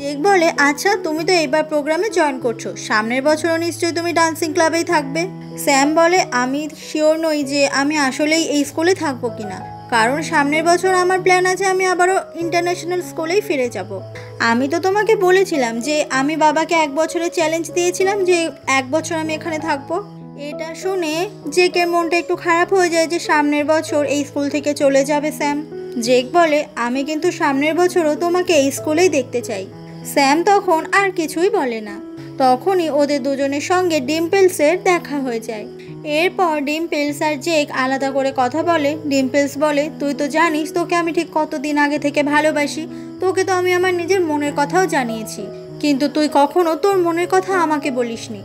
জেক বলে, আচ্ছা তুমি তো এইবার প্রোগ্রামে জয়েন করছো, সামনের বছরও নিশ্চয়ই তুমি ডান্সিং ক্লাবেই থাকবে। স্যাম বলে, আমি শিওর নই যে আমি আসলেই এই স্কুলে থাকবো কিনা, কারণ সামনের বছর আমার প্ল্যান আছে আমি আবারও ইন্টারন্যাশনাল স্কুলেই ফিরে যাব। আমি তো তোমাকে বলেছিলাম যে আমি বাবাকে 1 বছরের চ্যালেঞ্জ দিয়েছিলাম যে 1 বছর আমি এখানে থাকবো। এটা শুনে জেকের মনটা একটু খারাপ হয়ে যায় যে সামনের বছর এই স্কুল থেকে চলে যাবে স্যাম। জেক বলে, আমি কিন্তু সামনের বছরও তোমাকে এই স্কুলেই দেখতে চাই। স্যাম তখন আর কিছুই বলে না। তখনই ওদের দুজনের সঙ্গে ডিম্পলসের দেখা হয়ে যায়। এরপর ডিম্পলস আর জেক আলাদা করে কথা বলে। ডিম্পলস বলে, তুই তো জানিস তোকে আমি ঠিক কতদিন আগে থেকে ভালোবাসি, তোকে তো আমি আমার নিজের মনের কথাও জানিয়েছি, কিন্তু তুই কখনো তোর মনের কথা আমাকে বলিসনি।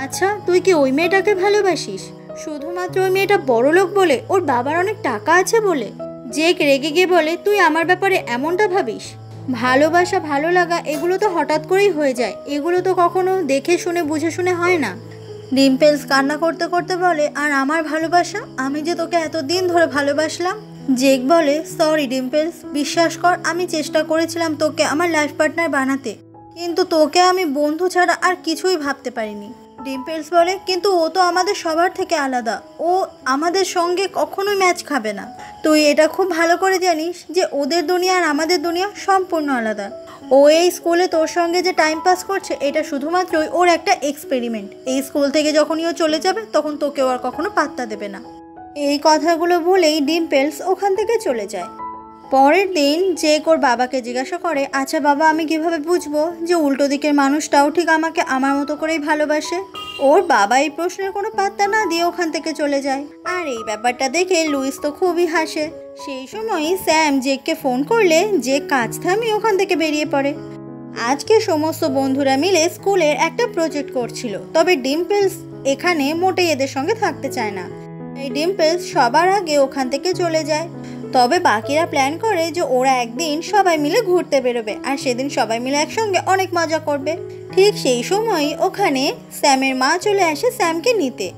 আচ্ছা তুই কি ওই মেয়েটাকে ভালোবাসিস শুধুমাত্র ওই মেয়েটা বড়লোক বলে, ওর বাবার অনেক টাকা আছে বলে? জেক রেগে গিয়ে বলে, তুই আমার ব্যাপারে এমনটা ভাবিস? ভালোবাসা ভালো লাগা এগুলো তো হঠাৎ করেই হয়ে যায়, এগুলো তো কখনো দেখে শুনে বুঝে শুনে হয় না। ডিম্পলস কান্না করতে করতে বলে, আর আমার ভালোবাসা, আমি যে তোকে এতদিন ধরে ভালোবাসলাম। জেক বলে, সরি ডিম্পলস, বিশ্বাস কর আমি চেষ্টা করেছিলাম তোকে আমার লাইফ পার্টনার বানাতে, কিন্তু তোকে আমি বন্ধু ছাড়া আর কিছুই ভাবতে পারিনি। ডিম্পলস বলে, কিন্তু ও তো আমাদের সবার থেকে আলাদা, ও আমাদের সঙ্গে কখনোই ম্যাচ খাবে না। তুই এটা খুব ভালো করে জানিস যে ওদের দুনিয়া আর আমাদের দুনিয়া সম্পূর্ণ আলাদা। ও এই স্কুলে তোর সঙ্গে যে টাইম পাস করছে এটা শুধুমাত্রই ওর একটা এক্সপেরিমেন্ট। এই স্কুল থেকে যখনই ও চলে যাবে তখন তোকেও আর কখনো পাত্তা দেবে না। এই কথাগুলো বলেই ডিম্পলস ওখান থেকে চলে যায়। পরের দিন জেক ওর বাবাকে জিজ্ঞাসা করে, আচ্ছা বাবা, আমি কিভাবে বুঝবো যে উল্টো দিকের মানুষটাও ঠিক আমাকে আমার মতো করেই ভালোবাসে? ওর বাবা এই প্রশ্নের কোনো পাত্তা না দিয়ে ওখান থেকে চলে যায়। আর এই ব্যাপারটা দেখে লুইস তো খুবই হাসে। সেই সময়ই স্যাম জেককে ফোন করলে জেক কাজ থামিয়ে ওখান থেকে বেরিয়ে পড়ে। আজকে সমস্ত বন্ধুরা মিলে স্কুলের একটা প্রজেক্ট করছিল, তবে ডিম্পলস এখানে মোটেই এদের সঙ্গে থাকতে চায় না। এই ডিম্পলস সবার আগে ওখান থেকে চলে যায়। তবে বাকিরা প্ল্যান করে যে ওরা একদিন সবাই মিলে ঘুরতে বেরোবে, আর সেদিন সবাই মিলে একসঙ্গে অনেক মজা করবে। ঠিক সেই সময়ই ওখানে স্যামের মা চলে আসে স্যামকে নিতে।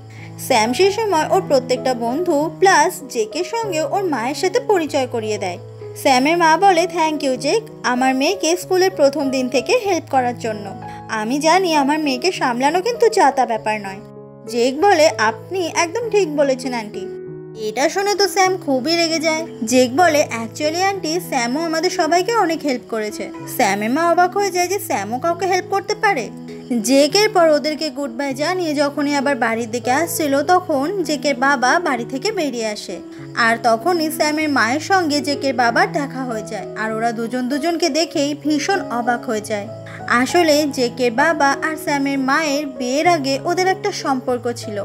স্যাম সেই সময় ওর প্রত্যেকটা বন্ধু প্লাস জেকের সঙ্গে ওর মায়ের সাথে পরিচয় করিয়ে দেয়। স্যামের মা বলে, থ্যাংক ইউ জেক, আমার মেয়েকে স্কুলের প্রথম দিন থেকে হেল্প করার জন্য। আমি জানি আমার মেয়েকে সামলানো কিন্তু চাতা ব্যাপার নয়। জেক বলে, আপনি একদম ঠিক বলেছেন আন্টি। এটা শুনে তো স্যাম খুবই রেগে যায়। জেক বলে, অ্যাকচুয়ালি আন্টি, স্যামও আমাদের সবাইকে অনেক হেল্প করেছে। স্যামের মা অবাক হয়ে যায় যে স্যামও কাউকে হেল্প করতে পারে। জেকের পর ওদেরকে গুড বাই জানিয়ে যখনই আবার বাড়ির দিকে আসছিল, তখন জেকের বাবা বাড়ি থেকে বেরিয়ে আসে। আর তখনই স্যামের মায়ের সঙ্গে জেকের বাবার দেখা হয়ে যায়, আর ওরা দুজনকে দেখেই ভীষণ অবাক হয়ে যায়। আসলে জেকের বাবা আর স্যামের মায়ের বিয়ের আগে ওদের একটা সম্পর্ক ছিল।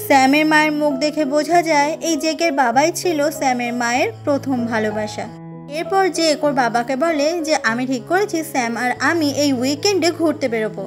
স্যামের মায়ের মুখ দেখে বোঝা যায় এই জেকের বাবাই ছিল স্যামের মায়ের প্রথম ভালোবাসা। এরপর জেক ওর বাবাকে বলে যে আমি ঠিক করেছি স্যাম আর আমি এই উইকেন্ডে ঘুরতে বেরোবো।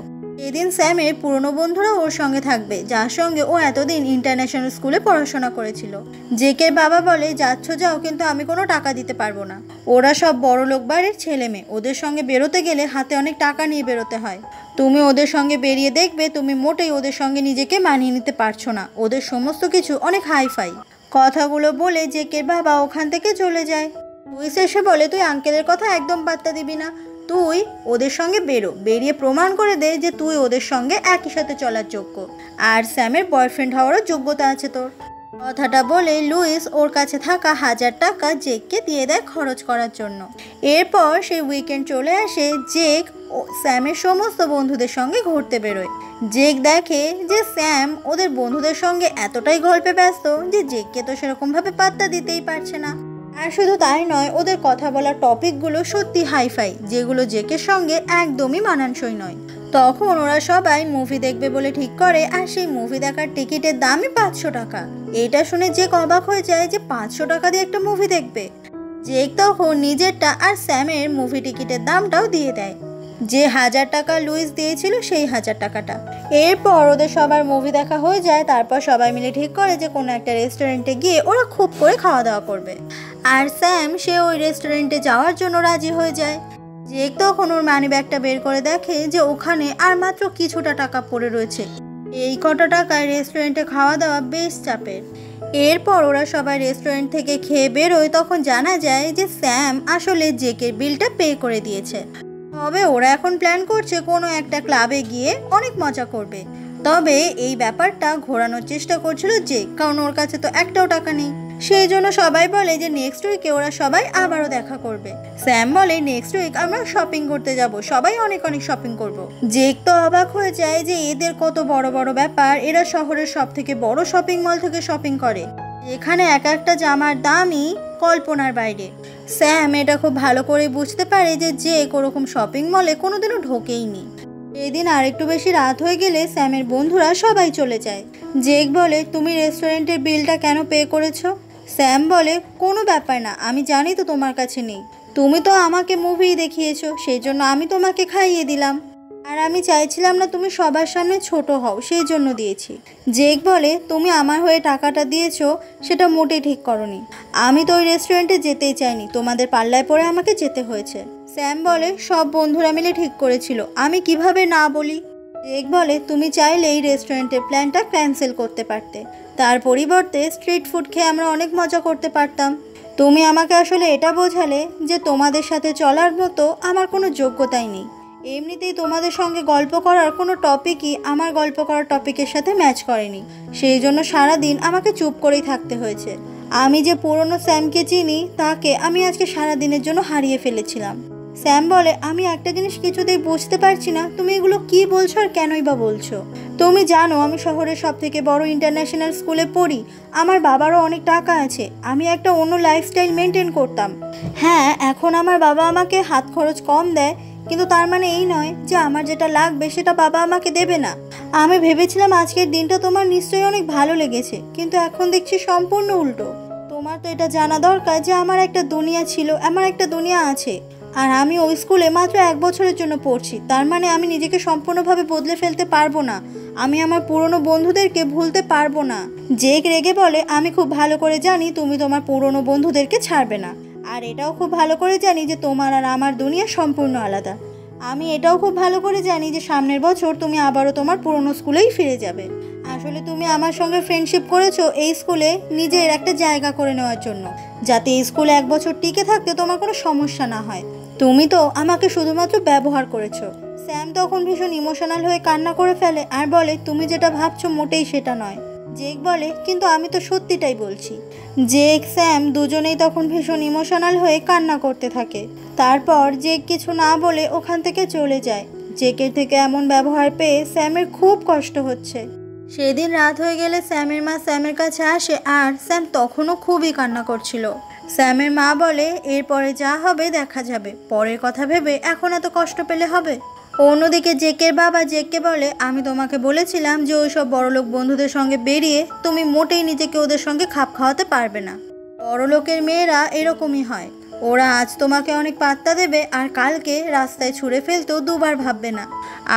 এদিন স্যামের পুরনো বন্ধুরা ওর সঙ্গে থাকবে, যার সঙ্গে ও এতদিন ইন্টারন্যাশনাল স্কুলে পড়াশোনা করেছিল। জেকের বাবা বলে, যাচ্ছ যাও, কিন্তু আমি কোনো টাকা দিতে পারবো না। ওরা সব বড় লোক বাড়ির ছেলে মেয়ে, ওদের সঙ্গে বেরোতে গেলে হাতে অনেক টাকা নিয়ে বেরোতে হয়। তুমি ওদের সঙ্গে বেরিয়ে দেখবে তুমি মোটেই ওদের সঙ্গে নিজেকে মানিয়ে নিতে পারছো না। ওদের সমস্ত কিছু অনেক হাইফাই। কথাগুলো বলে জেকের বাবা ওখান থেকে চলে যায়। লুইস এসে বলে, তুই আঙ্কেলের কথা একদম পাত্তা দিবি না, তুই ওদের সঙ্গে বেরিয়ে প্রমাণ করে দে যে তুই ওদের সঙ্গে একই সাথে চলার যোগ্য, আর স্যামের বয়ফ্রেন্ড হওয়ারও যোগ্যতা আছে তোর। কথাটা বলে লুইস ওর কাছে থাকা 1000 টাকা জেককে দিয়ে দেয় খরচ করার জন্য। এরপর সেই উইকেন্ড চলে আসে। জেক ও স্যামের সমস্ত বন্ধুদের সঙ্গে ঘুরতে বেরোয়। জেক দেখে যে স্যাম ওদের বন্ধুদের সঙ্গে এতটাই গল্পে ব্যস্ত যে জেককে তো সেরকমভাবে পাত্তা দিতেই পারছে না। আর শুধু তাই নয়, ওদের কথা বলার টপিকগুলো সত্যি হাইফাই, যেগুলো জেকের সঙ্গে একদমই মানানসই নয়। তখন ওরা সবাই মুভি দেখবে বলে ঠিক করে, আর সেই মুভি দেখার টিকিটের দামই 500 টাকা। এটা শুনে জেক অবাক হয়ে যায় যে 500 টাকা দিয়ে একটা মুভি দেখবে। জেক তখন নিজেরটা আর স্যামের মুভি টিকিটের দামটাও দিয়ে দেয়, যে 1000 টাকা লুইস দিয়েছিল সেই 1000 টাকাটা। এরপর ওদের সবার মুভি দেখা হয়ে যায়। তারপর সবাই মিলে ঠিক করে যে কোনো একটা রেস্টুরেন্টে গিয়ে ওরা খুব করে খাওয়া দাওয়া করবে। আর স্যাম সে ওই রেস্টুরেন্টে যাওয়ার জন্য রাজি হয়ে যায়। জেক তখন ওর মানি ব্যাগটা বের করে দেখে যে ওখানে আর মাত্র কিছুটা টাকা পড়ে রয়েছে। এই কটা টাকায় রেস্টুরেন্টে খাওয়া দাওয়া বেশ চাপের। এরপর ওরা সবাই রেস্টুরেন্ট থেকে খেয়ে বেরোয়। তখন জানা যায় যে স্যাম আসলে জেকের বিলটা পে করে দিয়েছে। তবে ওরা এখন প্ল্যান করছে কোনো একটা ক্লাবে গিয়ে অনেক মজা করবে। তবে এই ব্যাপারটা ঘোরানোর চেষ্টা করছিল জেক, কারণ ওর কাছে তো একটাও টাকা নেই। সেই জন্য সবাই বলে যে নেক্সট উইকে ওরা সবাই আবারও দেখা করবে। স্যাম বলে, নেক্সট উইক আমরা শপিং করতে যাব, সবাই অনেক অনেক শপিং করব। জেক তো অবাক হয়ে যায় যে এদের কত বড় বড় ব্যাপার, এরা শহরের সব থেকে বড় শপিং মল থেকে শপিং করে, এখানে এক একটা জামার দামই কল্পনার বাইরে। স্যাম এটা খুব ভালো করে বুঝতে পারে যে জেক ওরকম শপিং মলে কোনোদিনও ঢোকেইনি। এদিন আর একটু বেশি রাত হয়ে গেলে স্যামের বন্ধুরা সবাই চলে যায়। জেক বলে, তুমি রেস্টুরেন্টের বিলটা কেন পে করেছো? স্যাম বলে, কোনো ব্যাপার না, আমি জানি তো তোমার কাছে নেই, তুমি তো আমাকে মুভি দেখিয়েছো, সেই জন্য আমি তোমাকে খাইয়ে দিলাম, আর আমি চাইছিলাম না তুমি সবার সামনে ছোট হও, সেই জন্য দিয়েছি। জেক বলে, তুমি আমার হয়ে টাকাটা দিয়েছো সেটা মোটেই ঠিক করনি, আমি তো ওই রেস্টুরেন্টে যেতেই চাইনি, তোমাদের পাল্লায় পড়ে আমাকে যেতে হয়েছে। স্যাম বলে, সব বন্ধুরা মিলে ঠিক করেছিল, আমি কিভাবে না বলি? জেক বলে, তুমি চাইলে এই রেস্টুরেন্টের প্ল্যানটা ক্যান্সেল করতে পারতে, তার পরিবর্তে স্ট্রিট ফুড খেয়ে আমরা অনেক মজা করতে পারতাম। তুমি আমাকে আসলে এটা বোঝালে যে তোমাদের সাথে চলার মতো আমার কোনো যোগ্যতাই নেই। এমনিতেই তোমাদের সঙ্গে গল্প করার কোনো টপিকই আমার গল্প করার টপিকের সাথে ম্যাচ করেনি, সেই জন্য সারাদিন আমাকে চুপ করেই থাকতে হয়েছে। আমি যে পুরনো স্যামকে চিনি তাকে আমি আজকে সারাদিনের জন্য হারিয়ে ফেলেছিলাম। স্যাম বলে, আমি একটা জিনিস কিছুতেই বুঝতে পারছি না, তুমি এগুলো কি বলছো আর কেনই বা বলছো? তুমি জানো আমি শহরের সব থেকে বড় ইন্টারন্যাশনাল স্কুলে পড়ি, আমার বাবারও অনেক টাকা আছে, আমি একটা অন্য লাইফস্টাইল মেনটেন করতাম। হ্যাঁ, এখন আমার বাবা আমাকে হাত খরচ কম দেয়, কিন্তু তার মানে এই নয় যে আমার যেটা লাগবে সেটা বাবা আমাকে দেবে না। আমি ভেবেছিলাম আজকের দিনটা তোমার নিশ্চয়ই অনেক ভালো লেগেছে, কিন্তু এখন দেখছি সম্পূর্ণ উল্টো। তোমার তো এটা জানা দরকার যে আমার একটা দুনিয়া ছিল, আমার একটা দুনিয়া আছে, আর আমি ওই স্কুলে মাত্র 1 বছরের জন্য পড়ছি। তার মানে আমি নিজেকে সম্পূর্ণভাবে বদলে ফেলতে পারবো না, আমি আমার পুরনো বন্ধুদেরকে ভুলতে পারবো না। জেক রেগে বলে, আমি খুব ভালো করে জানি তুমি তোমার পুরনো বন্ধুদেরকে ছাড়বে না, আর এটাও খুব ভালো করে জানি যে তোমার আর আমার দুনিয়া সম্পূর্ণ আলাদা। আমি এটাও খুব ভালো করে জানি যে সামনের বছর তুমি আবারও তোমার পুরনো স্কুলেই ফিরে যাবে। আসলে তুমি আমার সঙ্গে ফ্রেন্ডশিপ করেছো এই স্কুলে নিজের একটা জায়গা করে নেওয়ার জন্য, যাতে এই স্কুলে 1 বছর টিকে থাকতে তোমার কোনো সমস্যা না হয়। তুমি তো আমাকে শুধুমাত্র ব্যবহার করেছো। স্যাম তখন ভীষণ ইমোশনাল হয়ে কান্না করে ফেলে আর বলে, তুমি যেটা ভাবছো মোটেই সেটা নয়। জেক বলে, কিন্তু আমি তো সত্যিটাই বলছি। জেক স্যাম দুজনেই তখন ভীষণ ইমোশনাল হয়ে কান্না করতে থাকে। তারপর জেক কিছু না বলে ওখান থেকে চলে যায়। জেকের থেকে এমন ব্যবহার পেয়ে স্যামের খুব কষ্ট হচ্ছে। সেদিন রাত হয়ে গেলে স্যামের মা স্যামের কাছে আসে, আর স্যাম তখনও খুবই কান্না করছিল। স্যামের মা বলে, এরপরে যা হবে দেখা যাবে, পরের কথা ভেবে এখন এত কষ্ট পেলে হবে? অন্যদিকে জেকের বাবা জেককে বলে, আমি তোমাকে বলেছিলাম যে ওই সব বড়লোক বন্ধুদের সঙ্গে বেরিয়ে তুমি মোটেই নিজেকে ওদের সঙ্গে খাপ খাওয়াতে পারবে না। বড়লোকের মেয়েরা এরকমই হয়, ওরা আজ তোমাকে অনেক পাত্তা দেবে আর কালকে রাস্তায় ছুঁড়ে ফেলতেও দুবার ভাববে না।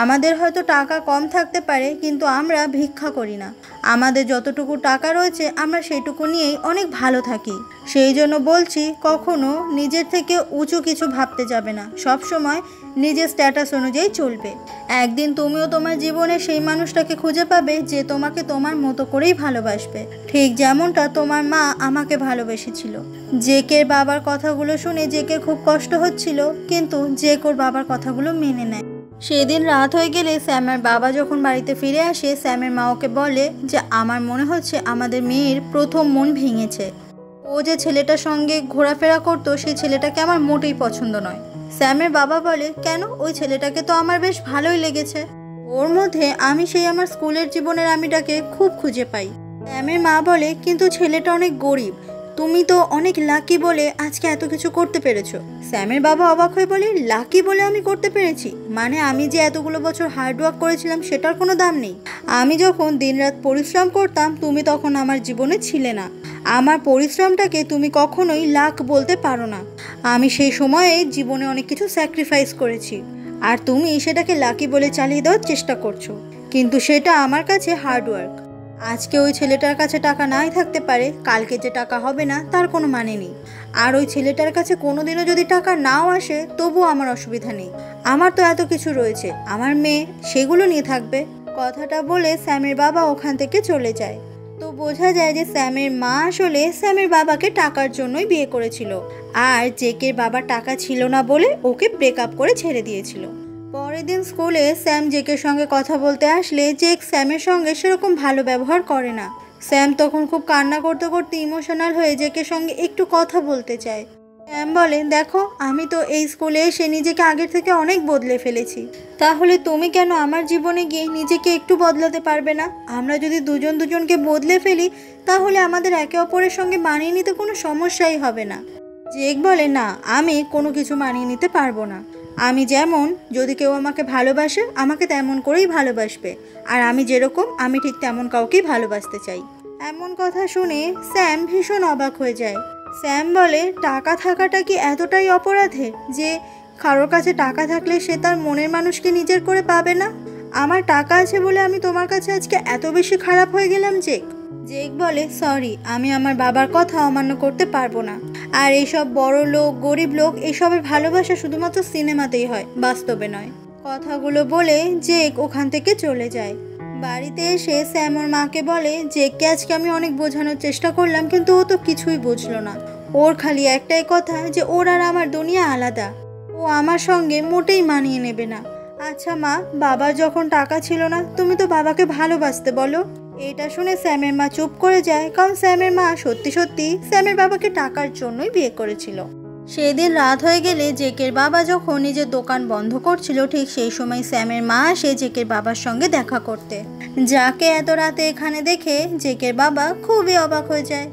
আমাদের হয়তো টাকা কম থাকতে পারে, কিন্তু আমরা ভিক্ষা করি না। আমাদের যতটুকু টাকা রয়েছে আমরা সেইটুকু নিয়েই অনেক ভালো থাকি। সেই জন্য বলছি, কখনো নিজের থেকে উঁচু কিছু ভাবতে যাবে না, সব সময় নিজের স্ট্যাটাস অনুযায়ী চলবে। একদিন তুমিও তোমার জীবনে সেই মানুষটাকে খুঁজে পাবে যে তোমাকে তোমার মতো করেই ভালোবাসবে, ঠিক যেমনটা তোমার মা আমাকে ভালোবেসেছিল। জেকের বাবার কথাগুলো শুনে জেকের খুব কষ্ট হচ্ছিল, কিন্তু জেক ওর বাবার কথাগুলো মেনে নেয়। সেদিন রাত হয়ে গেলে স্যামের বাবা যখন বাড়িতে ফিরে আসে, স্যামের মা ওকে বলে যে আমার মনে হচ্ছে আমাদের মেয়ের প্রথম মন ভেঙেছে। ও যে ছেলেটার সঙ্গে ঘোরাফেরা করতো সেই ছেলেটাকে আমার মোটেই পছন্দ নয়। স্যামের বাবা বলে, কেন? ওই ছেলেটাকে তো আমার বেশ ভালোই লেগেছে, ওর মধ্যে আমি সেই আমার স্কুলের জীবনের আমিটাকে খুব খুঁজে পাই। স্যামের মা বলে, কিন্তু ছেলেটা অনেক গরিব, তুমি তো অনেক লাকি বলে আজকে এত কিছু করতে পেরেছো। স্যামের বাবা অবাক হয়ে বলে, লাকি বলে আমি করতে পেরেছি? মানে আমি যে এতগুলো বছর হার্ডওয়ার্ক করেছিলাম সেটার কোনো দাম নেই? আমি যখন দিনরাত পরিশ্রম করতাম তুমি তখন আমার জীবনে ছিলে না। আমার পরিশ্রমটাকে তুমি কখনোই লাক বলতে পারো না। আমি সেই সময়ে জীবনে অনেক কিছু স্যাক্রিফাইস করেছি, আর তুমি সেটাকে লাকি বলে চালিয়ে দেওয়ার চেষ্টা করছো, কিন্তু সেটা আমার কাছে হার্ডওয়ার্ক। আজকে ওই ছেলেটার কাছে টাকা নাই থাকতে পারে, কালকে যে টাকা হবে না তার কোনো মানে নেই। আর ওই ছেলেটার কাছে কোনোদিনও যদি টাকা নাও আসে তবুও আমার অসুবিধা নেই, আমার তো এত কিছু রয়েছে, আমার মেয়ে সেগুলো নিয়ে থাকবে। কথাটা বলে স্যামের বাবা ওখান থেকে চলে যায়। তো বোঝা যায় যে স্যামের মা আসলে স্যামের বাবাকে টাকার জন্যই বিয়ে করেছিল, আর জেকের বাবার টাকা ছিল না বলে ওকে ব্রেকআপ করে ছেড়ে দিয়েছিল। পরের দিন স্কুলে স্যাম জেকের সঙ্গে কথা বলতে আসলে জেক স্যামের সঙ্গে সেরকম ভালো ব্যবহার করে না। স্যাম তখন খুব কান্না করতে করতে ইমোশনাল হয়ে জেকের সঙ্গে একটু কথা বলতে চায়। স্যাম বলে, দেখো আমি তো এই স্কুলে এসে নিজেকে আগের থেকে অনেক বদলে ফেলেছি, তাহলে তুমি কেন আমার জীবনে গিয়ে নিজেকে একটু বদলাতে পারবে না? আমরা যদি দুজন দুজনকে বদলে ফেলি তাহলে আমাদের একে অপরের সঙ্গে মানিয়ে নিতে কোনো সমস্যাই হবে না। জেক বলে, না, আমি কোনো কিছু মানিয়ে নিতে পারবো না। আমি যেমন, যদি কেউ আমাকে ভালোবাসে আমাকে তেমন করেই ভালোবাসবে, আর আমি যেরকম আমি ঠিক তেমন কাউকেই ভালোবাসতে চাই। এমন কথা শুনে স্যাম ভীষণ অবাক হয়ে যায়। স্যাম বলে, টাকা থাকাটা কি এতটাই অপরাধে যে কারোর কাছে টাকা থাকলে সে তার মনের মানুষকে নিজের করে পাবে না? আমার টাকা আছে বলে আমি তোমার কাছে আজকে এত বেশি খারাপ হয়ে গেলাম জেক? জেক বলে, সরি, আমি আমার বাবার কথা অমান্য করতে পারবো না। আর এইসব বড় লোক গরিব লোক এসবের ভালোবাসা শুধুমাত্র সিনেমাতেই হয়, বাস্তবে নয়। কথাগুলো বলে জেক ওখান থেকে চলে যায়। বাড়িতে এসে স্যাম ওর মাকে বলে, জেককে আজকে আমি অনেক বোঝানোর চেষ্টা করলাম, কিন্তু ও তো কিছুই বুঝলো না। ওর খালি একটাই কথা যে ওর আর আমার দুনিয়া আলাদা, ও আমার সঙ্গে মোটেই মানিয়ে নেবে না। আচ্ছা মা, বাবার যখন টাকা ছিল না তুমি তো বাবাকে ভালোবাসতে বলো। এটা শুনে স্যামের মা চুপ করে যায়, কারণ স্যামের মা সত্যি সত্যি স্যামের বাবাকে টাকার জন্যই বিয়ে করেছিল। সেদিন রাত হয়ে গেলে জেকের বাবা যখন নিজের দোকান বন্ধ করছিল, ঠিক সেই সময় স্যামের মা আসে জেকের বাবার সঙ্গে দেখা করতে। যাকে এত রাতে এখানে দেখে জেকের বাবা খুবই অবাক হয়ে যায়।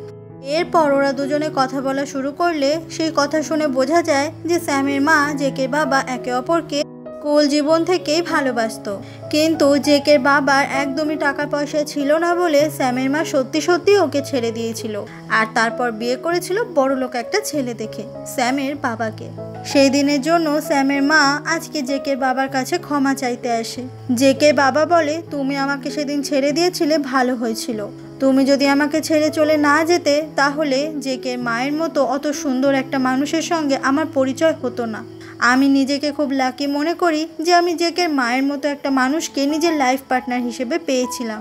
এরপর ওরা দুজনে কথা বলা শুরু করলে সেই কথা শুনে বোঝা যায় যে স্যামের মা জেকের বাবা একে অপরকে স্কুল জীবন থেকেই ভালোবাসতো। কিন্তু জেকের বাবার একদমই টাকা পয়সা ছিল না বলে স্যামের মা সত্যি সত্যি ওকে ছেড়ে দিয়েছিল, আর তারপর বিয়ে করেছিল বড়লোক একটা ছেলে দেখে, স্যামের বাবাকে। সেই দিনের জন্য স্যামের মা আজকে জেকের বাবার কাছে ক্ষমা চাইতে আসে। জেকের বাবা বলে, তুমি আমাকে সেদিন ছেড়ে দিয়েছিলে, ভালো হয়েছিল। তুমি যদি আমাকে ছেড়ে চলে না যেতে তাহলে জেকের মায়ের মতো অত সুন্দর একটা মানুষের সঙ্গে আমার পরিচয় হতো না। আমি নিজেকে খুব লাকি মনে করি যে আমি জেকের মায়ের মতো একটা মানুষকে নিজের লাইফ পার্টনার হিসেবে পেয়েছিলাম।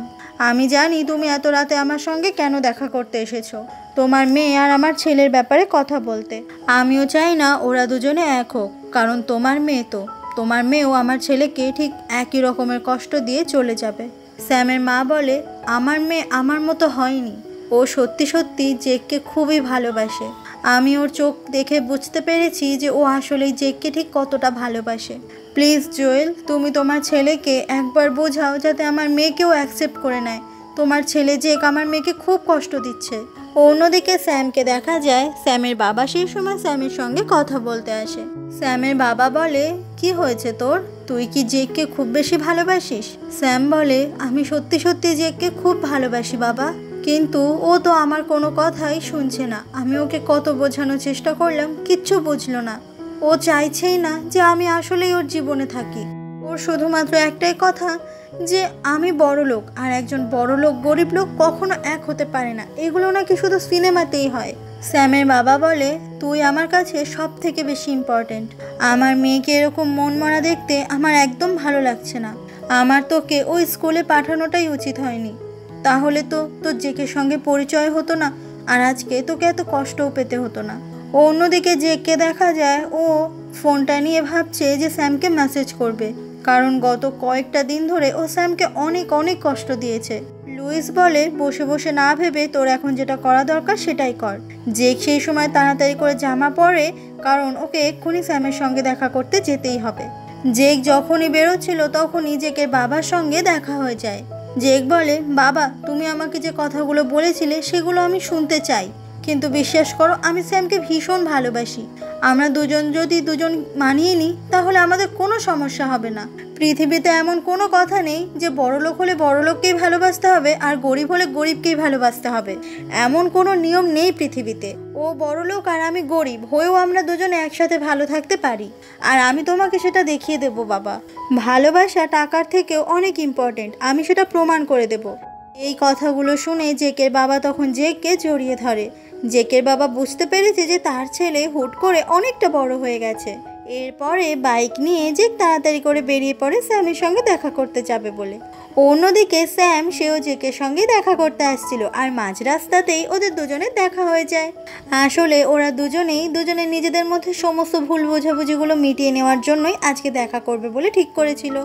আমি জানি তুমি এত রাতে আমার সঙ্গে কেন দেখা করতে এসেছো, তোমার মেয়ে আর আমার ছেলের ব্যাপারে কথা বলতে। আমিও চাই না ওরা দুজনে এক হোক, কারণ তোমার মেয়েও আমার ছেলেকে ঠিক একই রকমের কষ্ট দিয়ে চলে যাবে। স্যামের মা বলে, আমার মেয়ে আমার মতো হয়নি, ও সত্যি সত্যি জেককে খুবই ভালোবাসে। আমি ওর চোখ দেখে বুঝতে পেরেছি যে ও আসলেই জেককে ঠিক কতটা ভালোবাসে। প্লিজ জোয়েল, তুমি তোমার ছেলেকে একবার বোঝাও যাতে আমার মেয়েকেও অ্যাকসেপ্ট করে নেয়। তোমার ছেলে জেক আমার মেয়েকে খুব কষ্ট দিচ্ছে। অন্যদিকে স্যামকে দেখা যায় স্যামের বাবা সেই সময় স্যামের সঙ্গে কথা বলতে আসে। স্যামের বাবা বলে, কি হয়েছে তোর, তুই কি জেককে খুব বেশি ভালোবাসিস? স্যাম বলে, আমি সত্যি সত্যি জেককে খুব ভালোবাসি বাবা, কিন্তু ও তো আমার কোনো কথাই শুনছে না। আমি ওকে কত বোঝানোর চেষ্টা করলাম, কিচ্ছু বুঝলো না। ও চাইছেই না যে আমি আসলেই ওর জীবনে থাকি। ওর শুধুমাত্র একটাই কথা যে আমি বড় লোক, আর একজন বড় লোক গরিব লোক কখনো এক হতে পারে না, এগুলো নাকি শুধু সিনেমাতেই হয়। স্যামের বাবা বলে, তুই আমার কাছে সব থেকে বেশি ইম্পর্টেন্ট। আমার মেয়েকে এরকম মন মরা দেখতে আমার একদম ভালো লাগছে না। আমার তোকে ওই স্কুলে পাঠানোটাই উচিত হয়নি, তাহলে তো তোর জেকের সঙ্গে পরিচয় হতো না, আর আজকে তোকে এত কষ্টও পেতে হতো না। অন্যদিকে জেককে দেখা যায় ও ফোনটা নিয়ে ভাবছে যে স্যামকে মেসেজ করবে, কারণ গত কয়েকটা দিন ধরে ও স্যামকে অনেক অনেক কষ্ট দিয়েছে। লুইস বলে, বসে বসে না ভেবে তোর এখন যেটা করা দরকার সেটাই কর। জেক সেই সময় তাড়াতাড়ি করে জামা পরে, কারণ ওকে এক্ষুনি স্যামের সঙ্গে দেখা করতে যেতেই হবে। জেক যখনই বেরোচ্ছিল তখনই জেকের বাবার সঙ্গে দেখা হয়ে যায়। জেক বলে, বাবা তুমি আমাকে যে কথাগুলো বলেছিলে সেগুলো আমি শুনতে চাই, কিন্তু বিশ্বাস করো আমি স্যামকে ভীষণ ভালোবাসি। আমরা দুজন যদি মানিয়ে নিই তাহলে আমাদের কোনো সমস্যা হবে না। পৃথিবীতে এমন কোনো কথা নেই যে বড়লোক হলে বড়লোককেই ভালোবাসতে হবে আর গরিব হলে গরিবকেই ভালোবাসতে হবে, এমন কোনো নিয়ম নেই পৃথিবীতে। ও বড়লোক আর আমি গরিব হয়েও আমরা দুজনে একসাথে ভালো থাকতে পারি, আর আমি তোমাকে সেটা দেখিয়ে দেব বাবা। ভালোবাসা টাকার থেকেও অনেক ইম্পর্টেন্ট, আমি সেটা প্রমাণ করে দেব। এই কথাগুলো শুনে জেকের বাবা তখন জেককে জড়িয়ে ধরে। জেকের বাবা বুঝতে পেরেছে যে তার ছেলে হুট করে অনেকটা বড় হয়ে গেছে। এরপরে বাইক নিয়ে জেক তাড়াতাড়ি করে বেরিয়ে পড়ে স্যামের সঙ্গে দেখা করতে যাবে বলে। অন্যদিকে স্যাম সেও জেকের সঙ্গে দেখা করতে আসছিল, আর মাঝ রাস্তাতেই ওদের দুজনের দেখা হয়ে যায়। আসলে ওরা দুজনে নিজেদের মধ্যে সমস্ত ভুল বোঝাবুঝিগুলো মিটিয়ে নেওয়ার জন্যই আজকে দেখা করবে বলে ঠিক করেছিল।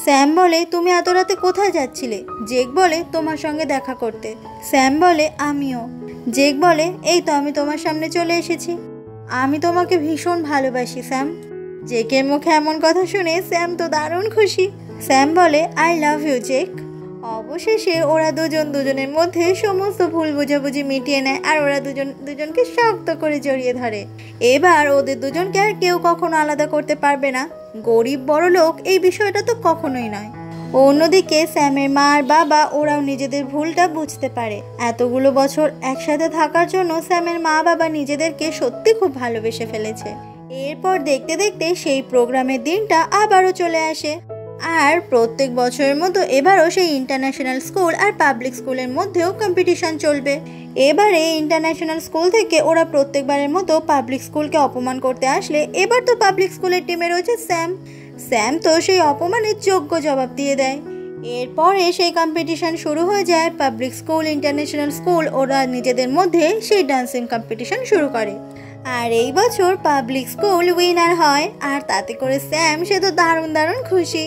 স্যাম বলে, তুমি এত রাতে কোথায় যাচ্ছিলে? জেক বলে, তোমার সঙ্গে দেখা করতে। স্যাম বলে, আমিও। জেক বলে, এই তো আমি তোমার সামনে চলে এসেছি। আমি তোমাকে ভীষণ ভালোবাসি স্যাম। জেকের মুখে এমন কথা শুনে স্যাম তো দারুণ খুশি। স্যাম বলে, আই লাভ ইউ জেক। অবশেষে ওরা দুজনের মধ্যে সমস্ত ভুল বোঝাবুঝি মিটিয়ে নেয়, আর ওরা দুজনকে শক্ত করে জড়িয়ে ধরে। এবার ওদের দুজনকে আর কেউ কখনো আলাদা করতে পারবে না, গরিব বড় লোক এই বিষয়টা তো কখনোই নয়। অন্যদিকে স্যামের মা আর বাবা ওরাও নিজেদের ভুলটা বুঝতে পারে। এতগুলো বছর একসাথে থাকার জন্য স্যামের মা বাবা নিজেদেরকে সত্যি খুব ভালোবেসে ফেলেছে। এরপর দেখতে দেখতে সেই প্রোগ্রামের দিনটা আবারও চলে আসে, আর প্রত্যেক বছরের মতো এবারও সেই ইন্টারন্যাশনাল স্কুল আর পাবলিক স্কুলের মধ্যেও কম্পিটিশন চলবে। এবারে ইন্টারন্যাশনাল স্কুল থেকে ওরা প্রত্যেকবারের মতো পাবলিক স্কুলকে অপমান করতে আসলে এবার তো পাবলিক স্কুলের টিমে রয়েছে স্যাম তো সেই অপমানের যোগ্য জবাব দিয়ে দেয়। এরপরে সেই কম্পিটিশন শুরু হয়ে যায়। পাবলিক স্কুল, ইন্টারন্যাশনাল স্কুল ওরা নিজেদের মধ্যে সেই ডান্সিং কম্পিটিশন শুরু করে, আর এই বছর পাবলিক স্কুল উইনার হয়, আর তাতে করে স্যাম সে তো দারুণ খুশি।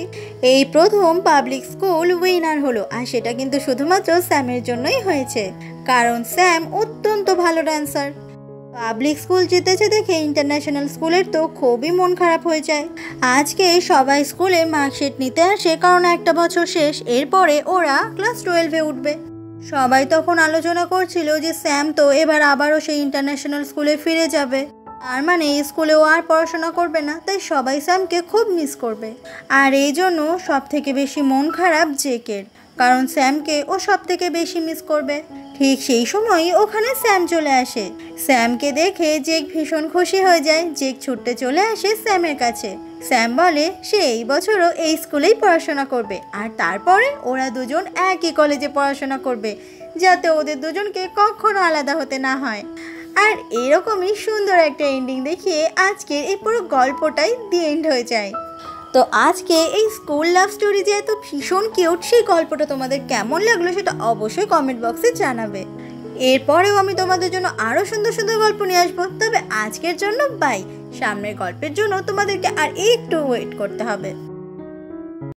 এই প্রথম পাবলিক স্কুল উইনার হলো, আর সেটা কিন্তু শুধুমাত্র স্যামের জন্যই হয়েছে, কারণ স্যাম অত্যন্ত ভালো ডান্সার। পাবলিক স্কুল জিতেছে দেখে ইন্টারন্যাশনাল স্কুলের তো খুবই মন খারাপ হয়ে যায়। আজকে সবাই স্কুলে মার্কশিট নিতে আসে, কারণ একটা বছর শেষ, এরপরে ওরা ক্লাস 12-এ উঠবে। সবাই তখন আলোচনা করছিল যে স্যাম তো এবার আবারও সেই ইন্টারন্যাশনাল স্কুলে ফিরে যাবে, তার মানে এই স্কুলেও আর পড়াশোনা করবে না, তাই সবাই স্যামকে খুব মিস করবে। আর এই জন্য সব থেকে বেশি মন খারাপ জেকের, কারণ স্যামকে ও সব থেকে বেশি মিস করবে। ঠিক সেই সময়ই ওখানে স্যাম চলে আসে। স্যামকে দেখে জেক ভীষণ খুশি হয়ে যায়। জেক ছুটতে চলে আসে স্যামের কাছে। স্যাম বলে সে এই বছরও এই স্কুলেই পড়াশোনা করবে, আর তারপরে ওরা দুজন একই কলেজে পড়াশোনা করবে, যাতে ওদের দুজনকে কখনো আলাদা হতে না হয়। আর এরকমই সুন্দর একটা এন্ডিং দেখিয়ে আজকের এই পুরো গল্পটাই দি এন্ড হয়ে যায়। তো আজকে এই স্কুল লাভ স্টোরি যে এত ভীষণ কিউট, সেই গল্পটা তোমাদের কেমন লাগলো সেটা অবশ্যই কমেন্ট বক্সে জানাবে। এরপরেও আমি তোমাদের জন্য আরও সুন্দর সুন্দর গল্প নিয়ে আসবো। তবে আজকের জন্য বাই। সামনের গল্পের জন্য তোমাদেরকে আর একটু ওয়েট করতে হবে।